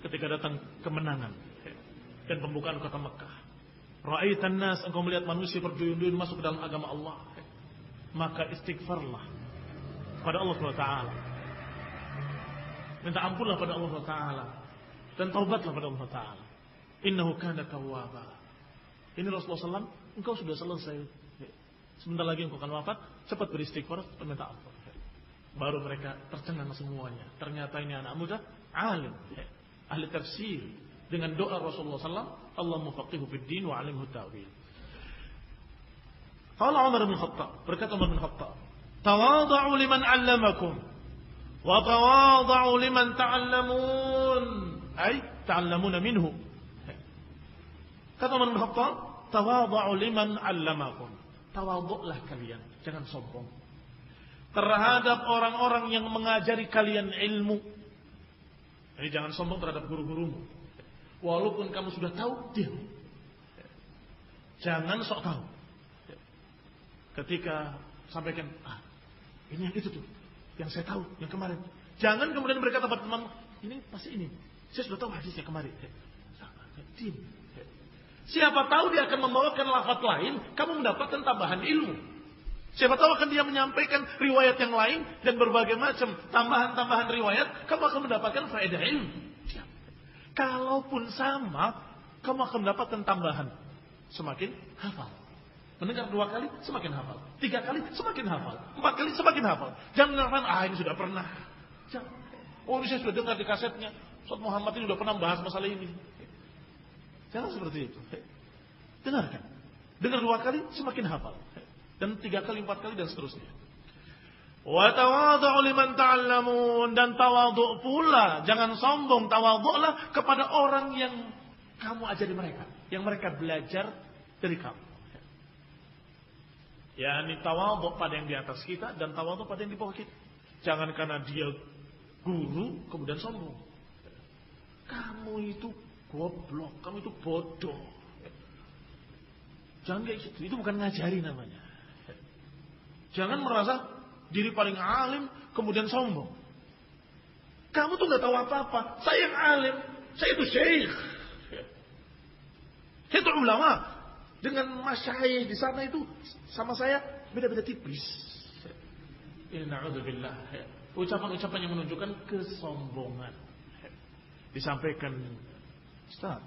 Ketika datang kemenangan dan pembukaan kota Mekah. Ra'aitan nas, engkau melihat manusia berduyun-duyun masuk ke dalam agama Allah. Maka istighfarlah pada Allah SWT. Minta ampunlah pada Allah SWT. Dan taubatlah pada Allah SWT. Innahu kana tawwaba. Ini Rasulullah SAW, engkau sudah selesai. Sebentar lagi engkau akan wafat. Cepat beristighfar, cepat minta ampun. Baru mereka tercengang semuanya. Ternyata ini anak muda, alim, ahli tafsir. Dengan doa Rasulullah SAW, Allah mufaqihu fid din wa alimhu ta'wil. Qala Umar bin Khattab, berkata Umar bin Khattab, tawada'u liman 'allamakum wa tawada'u liman ta'allamun. Ay ta'allamuna minhu. Kata Umar bin Khattab, tawada'u liman 'allamakum. Tawadhu'lah kalian, jangan sombong terhadap orang-orang yang mengajari kalian ilmu. Jadi jangan sombong terhadap guru-gurumu. Walaupun kamu sudah tahu, diam. Jangan sok tahu. Ketika sampaikan, ini yang itu tuh, yang saya tahu, yang kemarin. Jangan kemudian berkata pada teman, ini pasti ini. Saya sudah tahu hadisnya kemarin. Diam. Siapa tahu dia akan membawakan lafaz lain, kamu mendapatkan tambahan ilmu. Siapa tahu akan dia menyampaikan riwayat yang lain dan berbagai macam tambahan-tambahan riwayat, kamu akan mendapatkan faedah ilmu. Kalaupun sama, kamu akan mendapatkan tambahan. Semakin hafal. Mendengar 2 kali, semakin hafal. 3 kali, semakin hafal. 4 kali, semakin hafal. Jangan mengatakan, ini sudah pernah. Oh, ini saya sudah dengar di kasetnya. Ustaz Muhammad ini sudah pernah bahas masalah ini. Jangan seperti itu. Dengarkan. Dengar 2 kali, semakin hafal. Dan 3 kali, 4 kali, dan seterusnya. Wa tawadhu liman ta'allamun, dan tawadhu pula, jangan sombong, tawadhulah kepada orang yang kamu ajari mereka, yang mereka belajar dari kamu. Yani tawadhu pada yang di atas kita dan tawadhu pada yang di bawah kita. Jangan karena dia guru kemudian sombong. Kamu itu goblok, kamu itu bodoh. Jangan kayak gitu, itu bukan ngajari namanya. Jangan merasa diri paling alim, kemudian sombong. Kamu tuh gak tahu apa-apa. Saya yang alim. Saya itu syekh. Saya itu ulama. Dengan masyayikh di sana itu sama saya beda-beda tipis. Ini na'udzubillah. Ucapan-ucapan yang menunjukkan kesombongan. Disampaikan, Ustaz,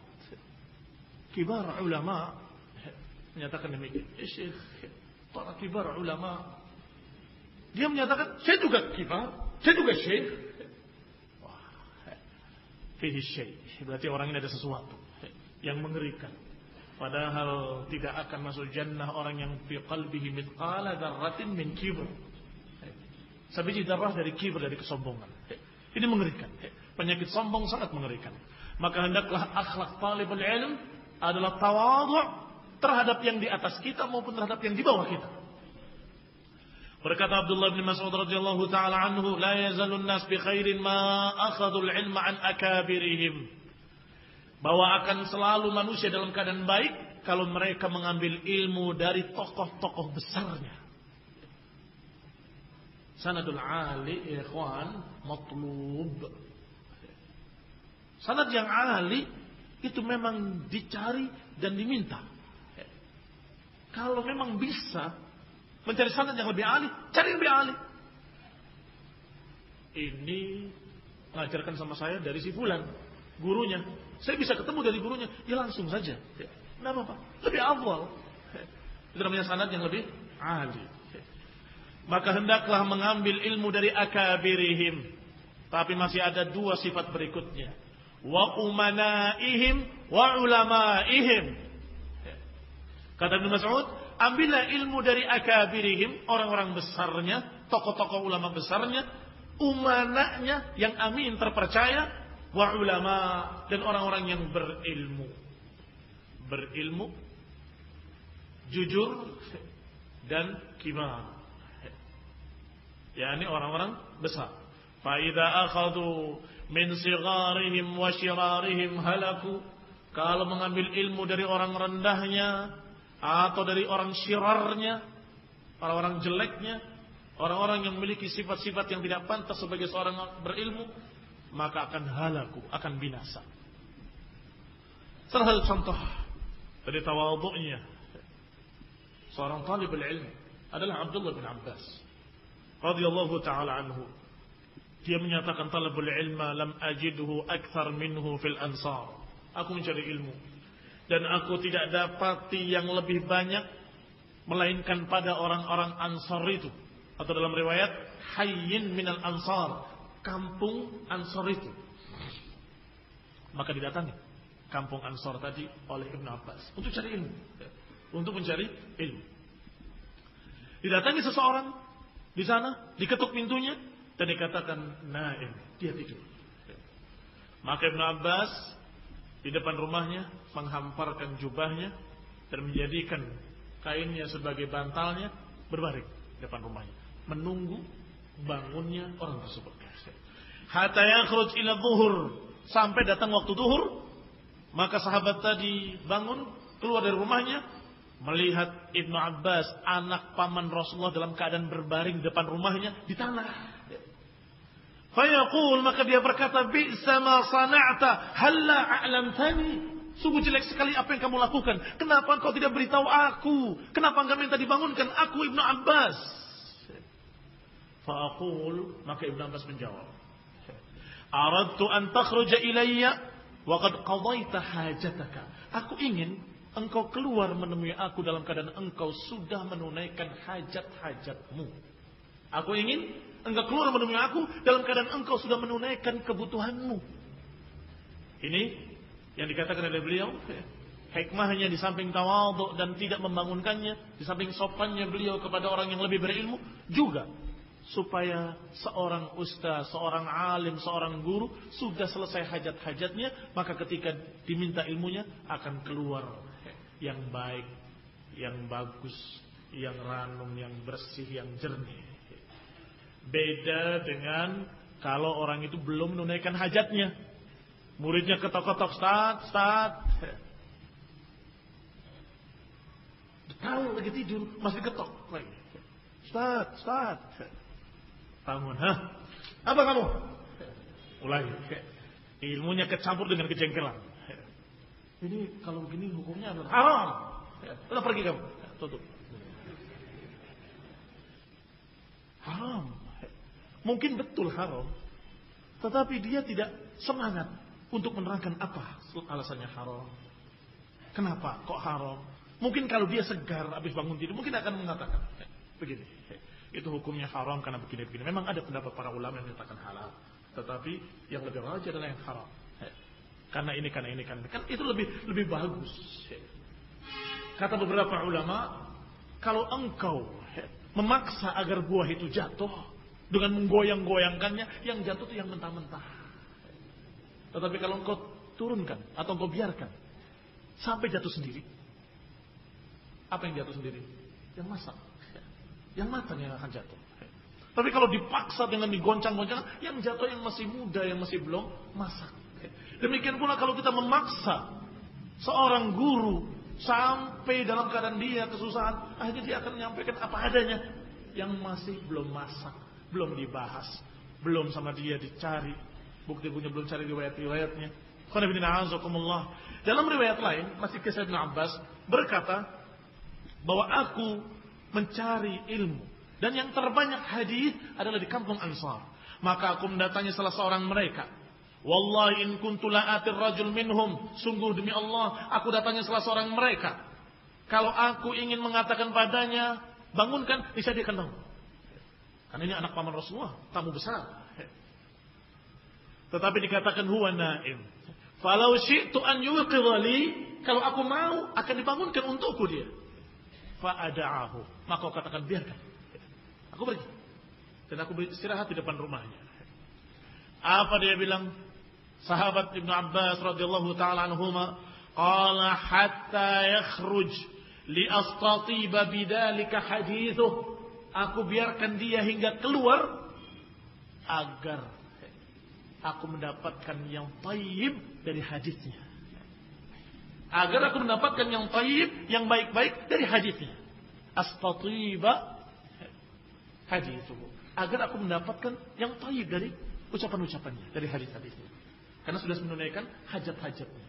kibar ulama menyatakan demikian. Syekh, para kibar ulama. Dia menyatakan, saya juga kibar, saya juga syekh. Wah, fihi syekh. Berarti orang ini ada sesuatu yang mengerikan. Padahal tidak akan masuk jannah orang yang fi qalbihi mithqala dzarratin min kibr. Sebiji darah dari kibr, dari kesombongan. Ini mengerikan. Penyakit sombong sangat mengerikan. Maka hendaklah akhlak talibul ilm adalah tawadhu terhadap yang di atas kita maupun terhadap yang di bawah kita. Berkata Abdullah bin Mas'ud radhiyallahu taala anhu, la yazalun nas bi khairin ma akhadul ilma an akabirihim. Bahwa akan selalu manusia dalam keadaan baik kalau mereka mengambil ilmu dari tokoh-tokoh besarnya. Sanadul ali ikhwan matlub. Sanad yang ali itu memang dicari dan diminta. Kalau memang bisa mencari sanad yang lebih ahli, cari yang lebih ahli. Ini mengajarkan sama saya dari si fulan, gurunya. Saya bisa ketemu dari gurunya, ya langsung saja. Nah, apa? Lebih awal. Itu namanya sanad yang lebih ahli. Maka hendaklah mengambil ilmu dari akabirihim. Tapi masih ada 2 sifat berikutnya. Wa umanaihim wa ulamaihim. Kata Ibnu Mas'ud, ambillah ilmu dari akabirihim, orang-orang besarnya, tokoh-tokoh ulama besarnya, umananya yang amin terpercaya, wa ulama, dan orang-orang yang berilmu. berilmu, jujur, dan kibar. yakni orang-orang besar. Fa idza akhadhu min sigharihim wa shirarihim halaku. Kalau mengambil ilmu dari orang rendahnya atau dari orang syirarnya, orang-orang jeleknya, orang-orang yang memiliki sifat-sifat yang tidak pantas sebagai seorang berilmu, maka akan halaku, akan binasa. Salah satu contoh dari tawadhu'nya seorang talibul ilmu adalah Abdullah bin Abbas radhiyallahu taala anhu. Dia menyatakan talabul ilma lam ajidhu akthar minhu fil ansar. Aku mencari ilmu dan aku tidak dapati yang lebih banyak melainkan pada orang-orang Ansar itu, atau dalam riwayat hayyin minal ansar, kampung Ansar itu. Maka didatangi kampung Ansar tadi oleh Ibnu Abbas untuk cari ilmu, untuk mencari ilmu. Didatangi seseorang di sana, diketuk pintunya dan dikatakan naim, dia tidur. Maka Ibnu Abbas di depan rumahnya menghamparkan jubahnya dan menjadikan kainnya sebagai bantalnya, berbaring di depan rumahnya menunggu bangunnya orang tersebut. Hatta yakhruj ila zuhur, sampai datang waktu zuhur. Maka sahabat tadi bangun, keluar dari rumahnya, melihat Ibnu Abbas, anak paman Rasulullah, dalam keadaan berbaring di depan rumahnya di tanah. Fayaqul, maka dia berkata, bi'sa ma sana'ta, halla a'lamtani. Sungguh jelek sekali apa yang kamu lakukan. Kenapa engkau tidak beritahu aku? Kenapa engkau minta dibangunkan aku, Ibnu Abbas? Fa'aqul, maka Ibnu Abbas menjawab, aradtu an takhruja ilayya wa qad qadaita hajataka. Aku ingin engkau keluar menemui aku dalam keadaan engkau sudah menunaikan hajat-hajatmu. Aku ingin engkau keluar menemui aku dalam keadaan engkau sudah menunaikan kebutuhanmu. Ini yang dikatakan oleh beliau, hikmahnya di samping tawadhu dan tidak membangunkannya, di samping sopannya beliau kepada orang yang lebih berilmu, juga supaya seorang ustaz, seorang alim, seorang guru sudah selesai hajat-hajatnya, maka ketika diminta ilmunya akan keluar yang baik, yang bagus, yang ranum, yang bersih, yang jernih. Beda dengan kalau orang itu belum menunaikan hajatnya. Muridnya ketok-ketok, Ustaz. Tahu lagi tidur, masih ketok lagi. Ustaz. Bangun, apa kamu? Mulai. Ilmunya kecampur dengan kejengkelan. Ini kalau begini hukumnya adalah haram. Udah pergi kamu. Tutup. Haram. Mungkin betul haram, tetapi dia tidak semangat untuk menerangkan apa alasannya haram. Kenapa kok haram? Mungkin kalau dia segar habis bangun tidur, mungkin akan mengatakan begini, itu hukumnya haram karena begini-begini. Memang ada pendapat para ulama yang menyatakan halal, tetapi yang lebih rajih adalah yang haram. Karena ini. Kan itu lebih bagus. Kata beberapa ulama, kalau engkau memaksa agar buah itu jatuh dengan menggoyang-goyangkannya, yang jatuh itu yang mentah-mentah. Tetapi kalau engkau turunkan atau engkau biarkan sampai jatuh sendiri, apa yang jatuh sendiri? Yang masak, yang matang yang akan jatuh. Tapi kalau dipaksa dengan digoncang-goncang, yang jatuh yang masih muda, yang masih belum masak. Demikian pula kalau kita memaksa seorang guru sampai dalam keadaan dia kesusahan, akhirnya dia akan menyampaikan apa adanya, yang masih belum masak, belum dibahas, belum sama dia dicari bukti-buktinya, belum cari riwayat-riwayatnya. Dalam riwayat lain masih kisah Ibnu Abbas berkata bahwa aku mencari ilmu dan yang terbanyak hadis adalah di kampung Ansar. Maka aku mendatangi salah seorang mereka. Wallahi in kuntu la'atir rajul minhum, sungguh demi Allah aku datangi salah seorang mereka. Kalau aku ingin mengatakan padanya bangunkan, niscaya dia akan bangun. Karena ini anak paman Rasulullah, tamu besar. Tetapi dikatakan huwa naim. Falau syi'tu an yuqidha li, kalau aku mau akan dibangunkan untukku dia. Fa ada'ahu, maka aku katakan biarkan. Aku pergi. Dan aku beristirahat di depan rumahnya. Apa dia bilang? Sahabat Ibnu Abbas radhiyallahu taala anhuma, Qala hatta yakhruj li astatiba bidzalika hadithuh. Aku biarkan dia hingga keluar agar aku mendapatkan yang thayyib dari hadisnya. Agar aku mendapatkan yang thayyib, yang baik-baik dari hadisnya. Astatiba hadithuh. Agar aku mendapatkan yang thayyib dari ucapan-ucapannya, dari hadis-hadisnya. Karena sudah menunaikan hajat-hajatnya.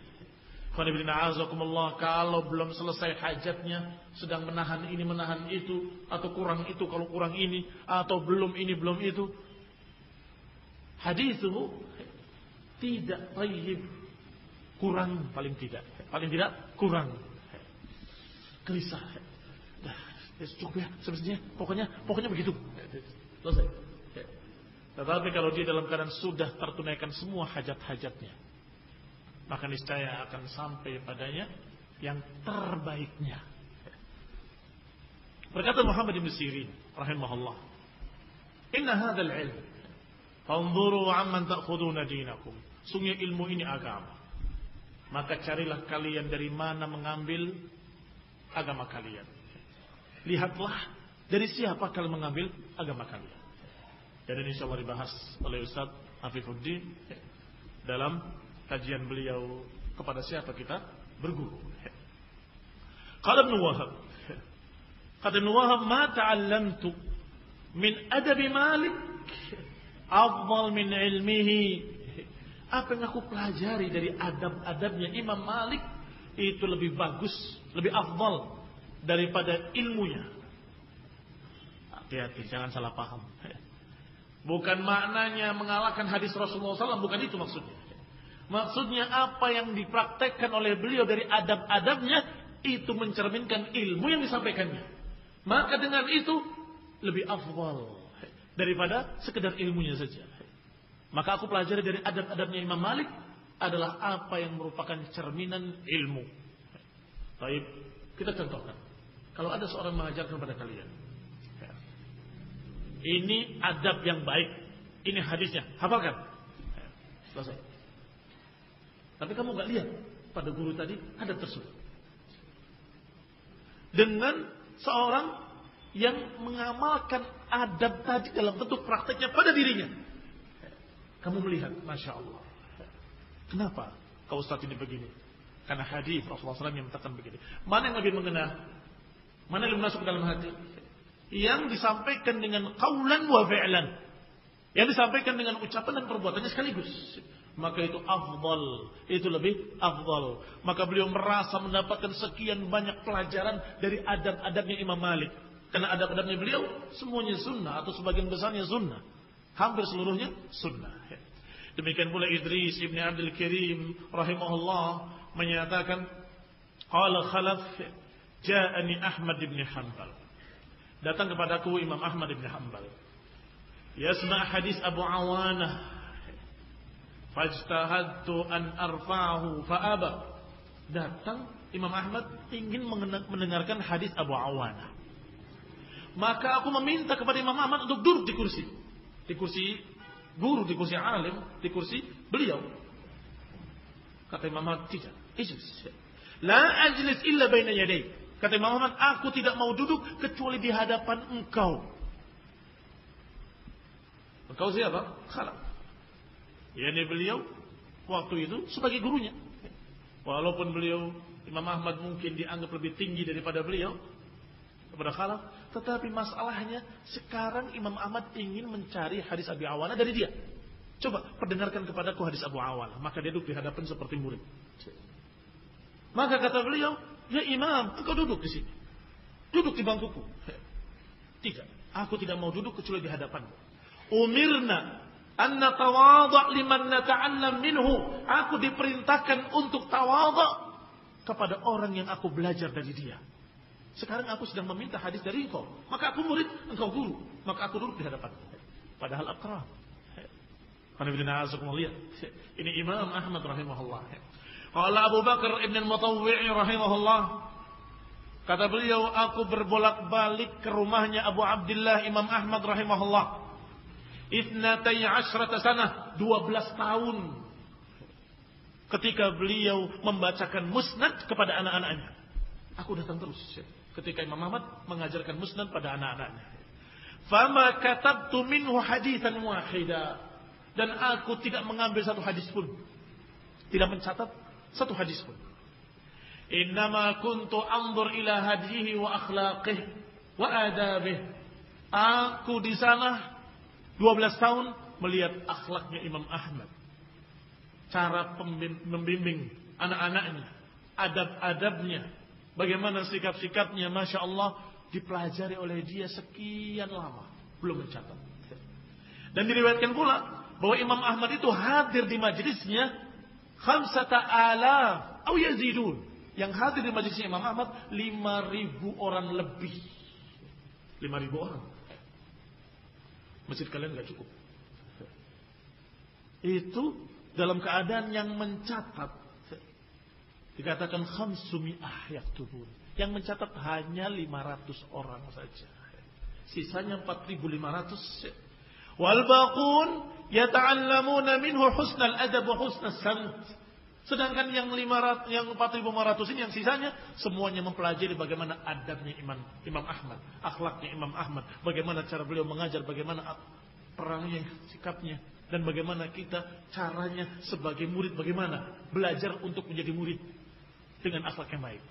Kalau belum selesai hajatnya, sedang menahan ini, menahan itu, atau kurang itu, kalau kurang ini, atau belum ini, belum itu, hadis itu tidak thayyib, kurang paling tidak kurang, gelisah. Dah, cukup ya, semestinya, pokoknya begitu. Selesai. Tetapi kalau dia dalam keadaan sudah tertunaikan semua hajat-hajatnya, maka niscaya akan sampai padanya yang terbaiknya. Berkata Muhammad bin Sirin rahimahullah, "Inna hadzal ilm fanzuru amman ta'khuduna dinakum." Sungguh ilmu ini agama. Maka carilah kalian dari mana mengambil agama kalian. Lihatlah dari siapa kalian mengambil agama kalian. Dan ini insyaallah dibahas oleh Ustaz Afifuddin dalam kajian beliau kepada siapa kita berguru. Qala Ibnu Wahab, kata Ibnu Wahab, ma ta'allamtu min adabi Malik afdal min ilmihi. Apa yang aku pelajari dari adab-adabnya Imam Malik itu lebih bagus, lebih afdal daripada ilmunya. Hati-hati, jangan salah paham. Bukan maknanya mengalahkan hadis Rasulullah SAW, bukan itu maksudnya. Maksudnya apa yang dipraktekkan oleh beliau dari adab-adabnya itu mencerminkan ilmu yang disampaikannya. Maka dengan itu lebih afdal daripada sekedar ilmunya saja. Maka aku pelajari dari adab-adabnya Imam Malik adalah apa yang merupakan cerminan ilmu. Baik, kita contohkan. Kalau ada seorang mengajarkan kepada kalian, ini adab yang baik, ini hadisnya, hafalkan. Selesai. Tapi kamu gak lihat pada guru tadi adab tersebut. Dengan seorang yang mengamalkan adab tadi dalam bentuk prakteknya pada dirinya. Kamu melihat, Masya Allah. Kenapa kau Ustaz ini begini? Karena hadis Rasulullah SAW yang mengatakan begini. Mana yang lebih mengena? Mana yang masuk ke dalam hati? Yang disampaikan dengan qaulan wa fi'lan. Yang disampaikan dengan ucapan dan perbuatannya sekaligus. Maka itu afdal, itu lebih afdal. Maka beliau merasa mendapatkan sekian banyak pelajaran dari adab-adabnya Imam Malik. Karena adab-adabnya beliau semuanya sunnah atau sebagian besarnya sunnah. Hampir seluruhnya sunnah. Demikian pula Idris ibn Abdul Karim rahimahullah menyatakan, qala Khalaf ja'ani Ahmad ibn Hanbal. Datang kepadaku Imam Ahmad ibn Hanbal. Yasma' hadis Abu Awanah. Fajtahadtu an arfa'ahu fa'aba. Datang Imam Ahmad ingin mendengarkan hadis Abu Awanah. Maka aku meminta kepada Imam Ahmad untuk duduk di kursi. Di kursi guru, di kursi alim, di kursi beliau. Kata Imam Ahmad, tidak. Ijlis. La ajlis illa baina yaday. Kata Imam Ahmad, aku tidak mau duduk kecuali di hadapan engkau. Engkau siapa? Khalaf. Yani beliau waktu itu sebagai gurunya. Walaupun beliau Imam Ahmad mungkin dianggap lebih tinggi daripada beliau kepada Khalaf, tetapi masalahnya sekarang Imam Ahmad ingin mencari hadis Abi Awanah dari dia. Coba perdengarkan kepadaku hadis Abu Awanah. Maka dia duduk di hadapan seperti murid. Maka kata beliau, ya Imam, engkau duduk di sini. Duduk di bangkuku. Tidak, aku tidak mau duduk kecuali di hadapanmu. Umirna an natawadha liman nata'allam minhu. Aku diperintahkan untuk tawadha kepada orang yang aku belajar dari dia. Sekarang aku sedang meminta hadis dari engkau. Maka aku murid, engkau guru. Maka aku duduk di hadapan. Padahal aqrab. Ini Imam Ahmad rahimahullah. Qala Abu Bakar ibn al-Mutawwi' rahimahullah. Kata beliau, aku berbolak-balik ke rumahnya Abu Abdullah Imam Ahmad rahimahullah. 12 sanah, 12 tahun. ketika beliau membacakan musnad kepada anak-anaknya. Aku datang terus ketika Imam Ahmad mengajarkan musnad pada anak-anaknya. Fama katabtu minhu haditsan wahida, dan aku tidak mengambil satu hadis pun, tidak mencatat satu hadis pun. Innama kuntu anzur ila hadihi wa akhlaqihi wa adabihi. Aku di sana 12 tahun melihat akhlaknya Imam Ahmad, cara membimbing anak-anaknya, adab-adabnya, bagaimana sikap-sikapnya, Masya Allah, dipelajari oleh dia sekian lama, belum mencatat. Dan diriwayatkan pula bahwa Imam Ahmad itu hadir di majelisnya 5,000 atau yazidun. Yang hadir di majelisnya Imam Ahmad 5.000 orang lebih. 5.000 orang. Masjid kalian gak cukup. Itu dalam keadaan yang mencatat. Dikatakan 500 yaktubun. Yang mencatat hanya 500 orang saja. Sisanya 4.500. Wal baqun yata'allamuna minhu husnal adab wa husnal samt. Sedangkan yang 4.500 ini, yang sisanya semuanya mempelajari bagaimana adabnya Imam Ahmad, akhlaknya Imam Ahmad, bagaimana cara beliau mengajar, bagaimana perangnya, sikapnya, dan bagaimana kita caranya sebagai murid, bagaimana belajar untuk menjadi murid dengan akhlak yang baik.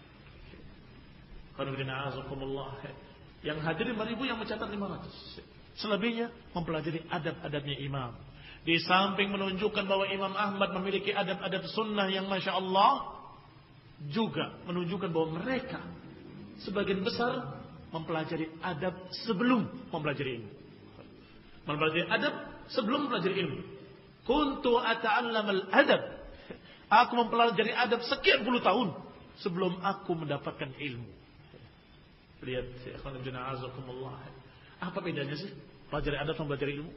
Yang hadir 5.000, yang mencatat 500. Selebihnya mempelajari adab-adabnya imam. Di samping menunjukkan bahwa Imam Ahmad memiliki adab-adab sunnah yang Masya Allah, juga menunjukkan bahwa mereka sebagian besar mempelajari adab sebelum mempelajari ilmu. Mempelajari adab sebelum mempelajari ilmu. Kuntu ata'allamal adab. Aku mempelajari adab sekian puluh tahun sebelum aku mendapatkan ilmu. Lihat, apa bedanya sih pelajari adab sama belajar ilmu?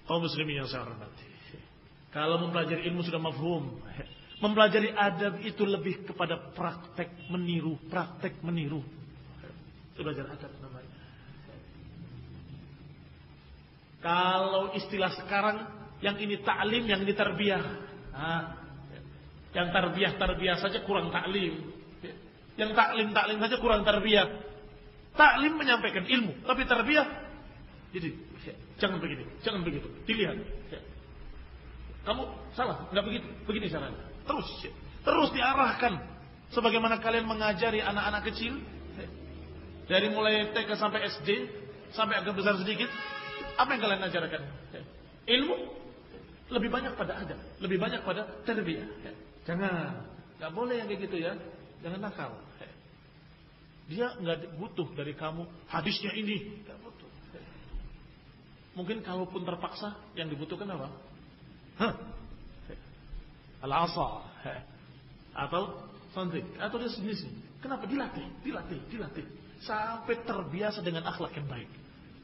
Kaum muslimin yang saya hormati, kalau mempelajari ilmu sudah mafhum, mempelajari adab itu lebih kepada praktek meniru. Itu belajar adab namanya. Kalau istilah sekarang, yang ini ta'lim, yang ini tarbiyah. Yang tarbiyah saja kurang ta'lim. Yang ta'lim saja kurang tarbiyah. Ta'lim menyampaikan ilmu, tapi tarbiyah jadi jangan begitu, dilihat. Kamu salah, enggak begitu, begini caranya. Terus diarahkan sebagaimana kalian mengajari anak-anak kecil dari mulai TK sampai SD sampai agak besar sedikit. Apa yang kalian ajarkan? Ilmu lebih banyak pada adab, lebih banyak pada tarbiyah. Jangan, enggak boleh yang kayak gitu ya. Jangan nakal. Dia enggak butuh dari kamu hadisnya ini, enggak butuh. Mungkin kalaupun terpaksa, yang dibutuhkan apa? Al-asa atau something, atau dia sendiri. Kenapa? Dilatih sampai terbiasa dengan akhlak yang baik.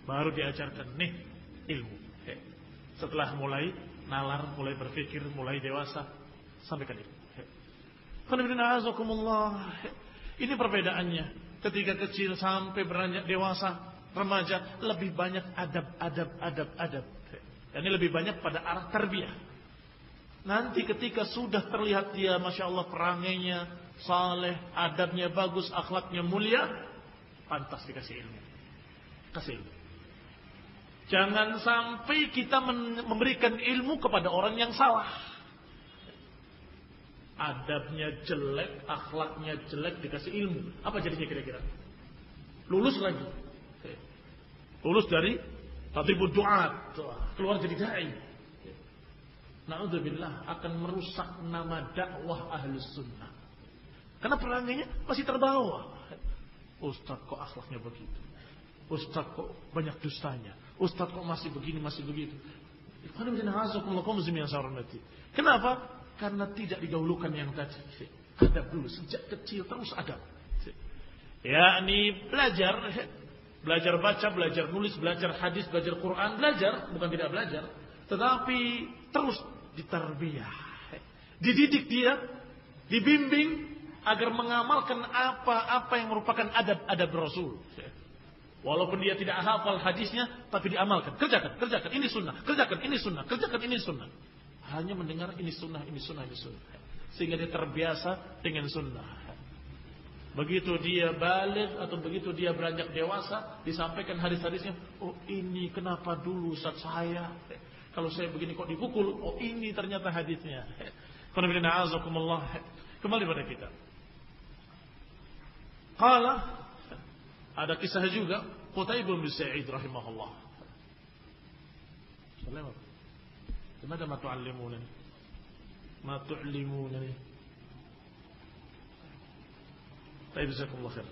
Baru diajarkan nih ilmu. Setelah mulai nalar, mulai berpikir, mulai dewasa, sampaikan ilmu. Ini perbedaannya. Ketika kecil sampai beranjak dewasa, remaja, lebih banyak adab. Ini lebih banyak pada arah tarbiyah. Nanti ketika sudah terlihat dia, Masya Allah, perangainya saleh, adabnya bagus, akhlaknya mulia, pantas dikasih ilmu. Kasih ilmu. Jangan sampai kita memberikan ilmu kepada orang yang salah. Adabnya jelek, akhlaknya jelek, dikasih ilmu. Apa jadinya kira-kira? Lulus lagi. Lulus dari tatibud du'at, keluar jadi da'i. Na'udzubillah, akan merusak nama dakwah ahlus sunnah. Karena perangainya masih terbawa. Ustaz kok akhlaknya begitu, Ustaz kok banyak dustanya, Ustaz kok masih begini, masih begitu. Kenapa? Karena tidak didahulukan yang tadi. Adab dulu, sejak kecil terus adab. Yakni belajar baca, belajar nulis, belajar hadis, belajar Quran, belajar, bukan tidak belajar, tetapi terus ditarbiyah, dididik dia, dibimbing agar mengamalkan apa-apa yang merupakan adab Rasul. Walaupun dia tidak hafal hadisnya, tapi diamalkan, kerjakan, ini sunnah, kerjakan ini sunnah. Hanya mendengar ini sunnah, ini sunnah, ini sunnah. Sehingga dia terbiasa dengan sunnah. Begitu dia balik atau begitu dia beranjak dewasa, disampaikan hadis-hadisnya. Oh ini kenapa dulu Ustaz saya? Kalau saya begini kok dipukul? Oh ini ternyata hadisnya. Kembali pada kita. Qala, ada kisah juga Qutaibah bin Sa'id rahimahullah. Assalamualaikum. Kenapa ma tu'allimunani? Ma tu'allimunani? Baik, jazakumullah khair.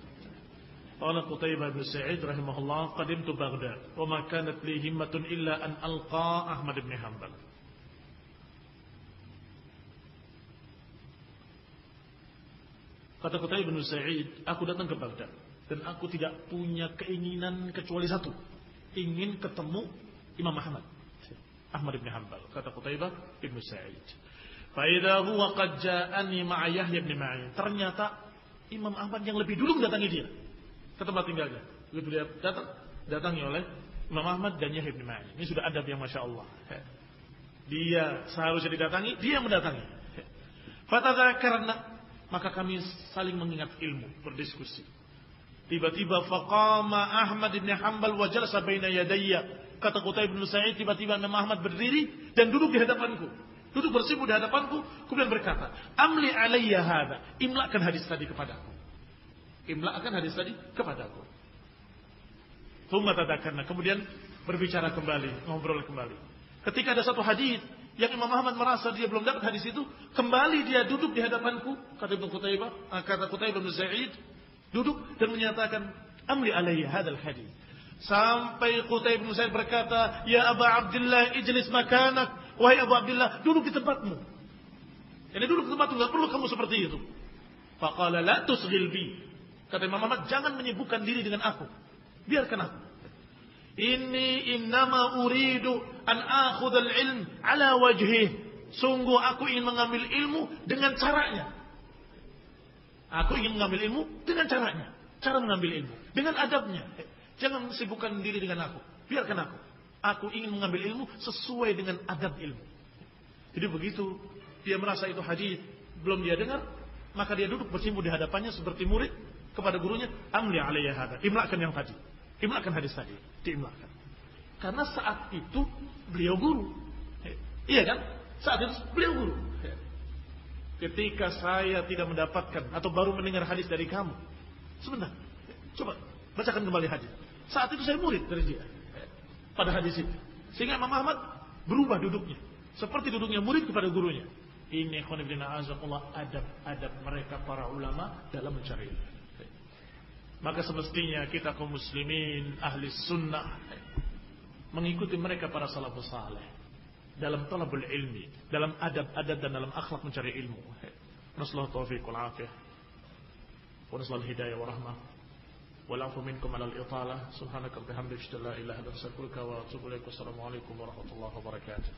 Qala Qutaibah bin Sa'id rahimahullah, qadimtu Baghdad wa ma kanat li himmatun illa an alqa Ahmad bin Hanbal. Kata Qutaibah bin Sa'id, aku datang ke Baghdad dan aku tidak punya keinginan kecuali satu, ingin ketemu Imam Ahmad bin Hanbal. Kata Qutaibah bin Sa'id, fa idza huwa qad ja'ani ma'a Yahya bin Ma'in. Ternyata Imam Ahmad yang lebih dulu mendatangi dia ke tempat tinggalnya. Begitu dia datangi oleh Imam Ahmad dan Yahya bin Ma'in. Ini sudah adab yang Masya Allah. Dia seharusnya didatangi, dia mendatangi. Fatadzakarna, maka kami saling mengingat ilmu, berdiskusi. Tiba-tiba faqama Ahmad bin Hanbal wa jalasa baina yadayya. Kata Qutaibah bin Sa'id, tiba-tiba Imam Ahmad berdiri dan duduk di hadapanku. Duduk bersibuk di hadapanku, kemudian berkata, "Amli alayya hadza." Imlakan hadis tadi kepadaku. Imlakan hadis tadi kepadaku. Tsumma tadakkarna, kemudian berbicara kembali, ngobrol kembali. Ketika ada satu hadis yang Imam Ahmad merasa dia belum dapat hadis itu, kembali dia duduk di hadapanku, kata Qutaibah bin Sa'id, duduk dan menyatakan, "Amli alayya hadzal hadis." Sampai Qutaibah bin Sa'id berkata, "Ya Aba Abdullah, ijlis makanak." Wahai Abu Abdullah, duduk di tempatmu. Ini duduk di tempatmu, enggak perlu kamu seperti itu. Faqala la tusghil bi. Kata Imam Ahmad, jangan menyibukkan diri dengan aku. Biarkan aku. Inni innama uridu an akhudhal ilm ala wajhih. Sungguh aku ingin mengambil ilmu dengan caranya. Aku ingin mengambil ilmu dengan caranya. Cara mengambil ilmu. Dengan adabnya. Jangan sibukkan diri dengan aku. Biarkan aku. Aku ingin mengambil ilmu sesuai dengan adab ilmu. Jadi begitu dia merasa itu hadis belum dia dengar, maka dia duduk bersimpuh di hadapannya seperti murid kepada gurunya. Amli alayya hadza. Imlakan yang tadi. Imlakan hadis tadi. Diimlakan. Karena saat itu beliau guru. Iya kan? Saat itu beliau guru. Ketika saya tidak mendapatkan atau baru mendengar hadis dari kamu, sebentar, coba bacakan kembali hadis. Saat itu saya murid dari dia pada hadis itu. Sehingga Imam Ahmad berubah duduknya, seperti duduknya murid kepada gurunya. Ini khonibina azakullah, adab mereka para ulama dalam mencari ilmu. Maka semestinya kita kaum muslimin ahli sunnah mengikuti mereka para salafus saleh dalam talabul ilmi, dalam adab-adab dan dalam akhlak mencari ilmu. Nasallahu taufiq wal afiyah wa nasallahu hidayah wa rahmah wal afu minkum ala al-italah. Subhanaka wa bihamdika, la ilaha illa anta, astaghfiruka wa atubu ilaik. Wassalamu alaikum warahmatullahi wabarakatuh.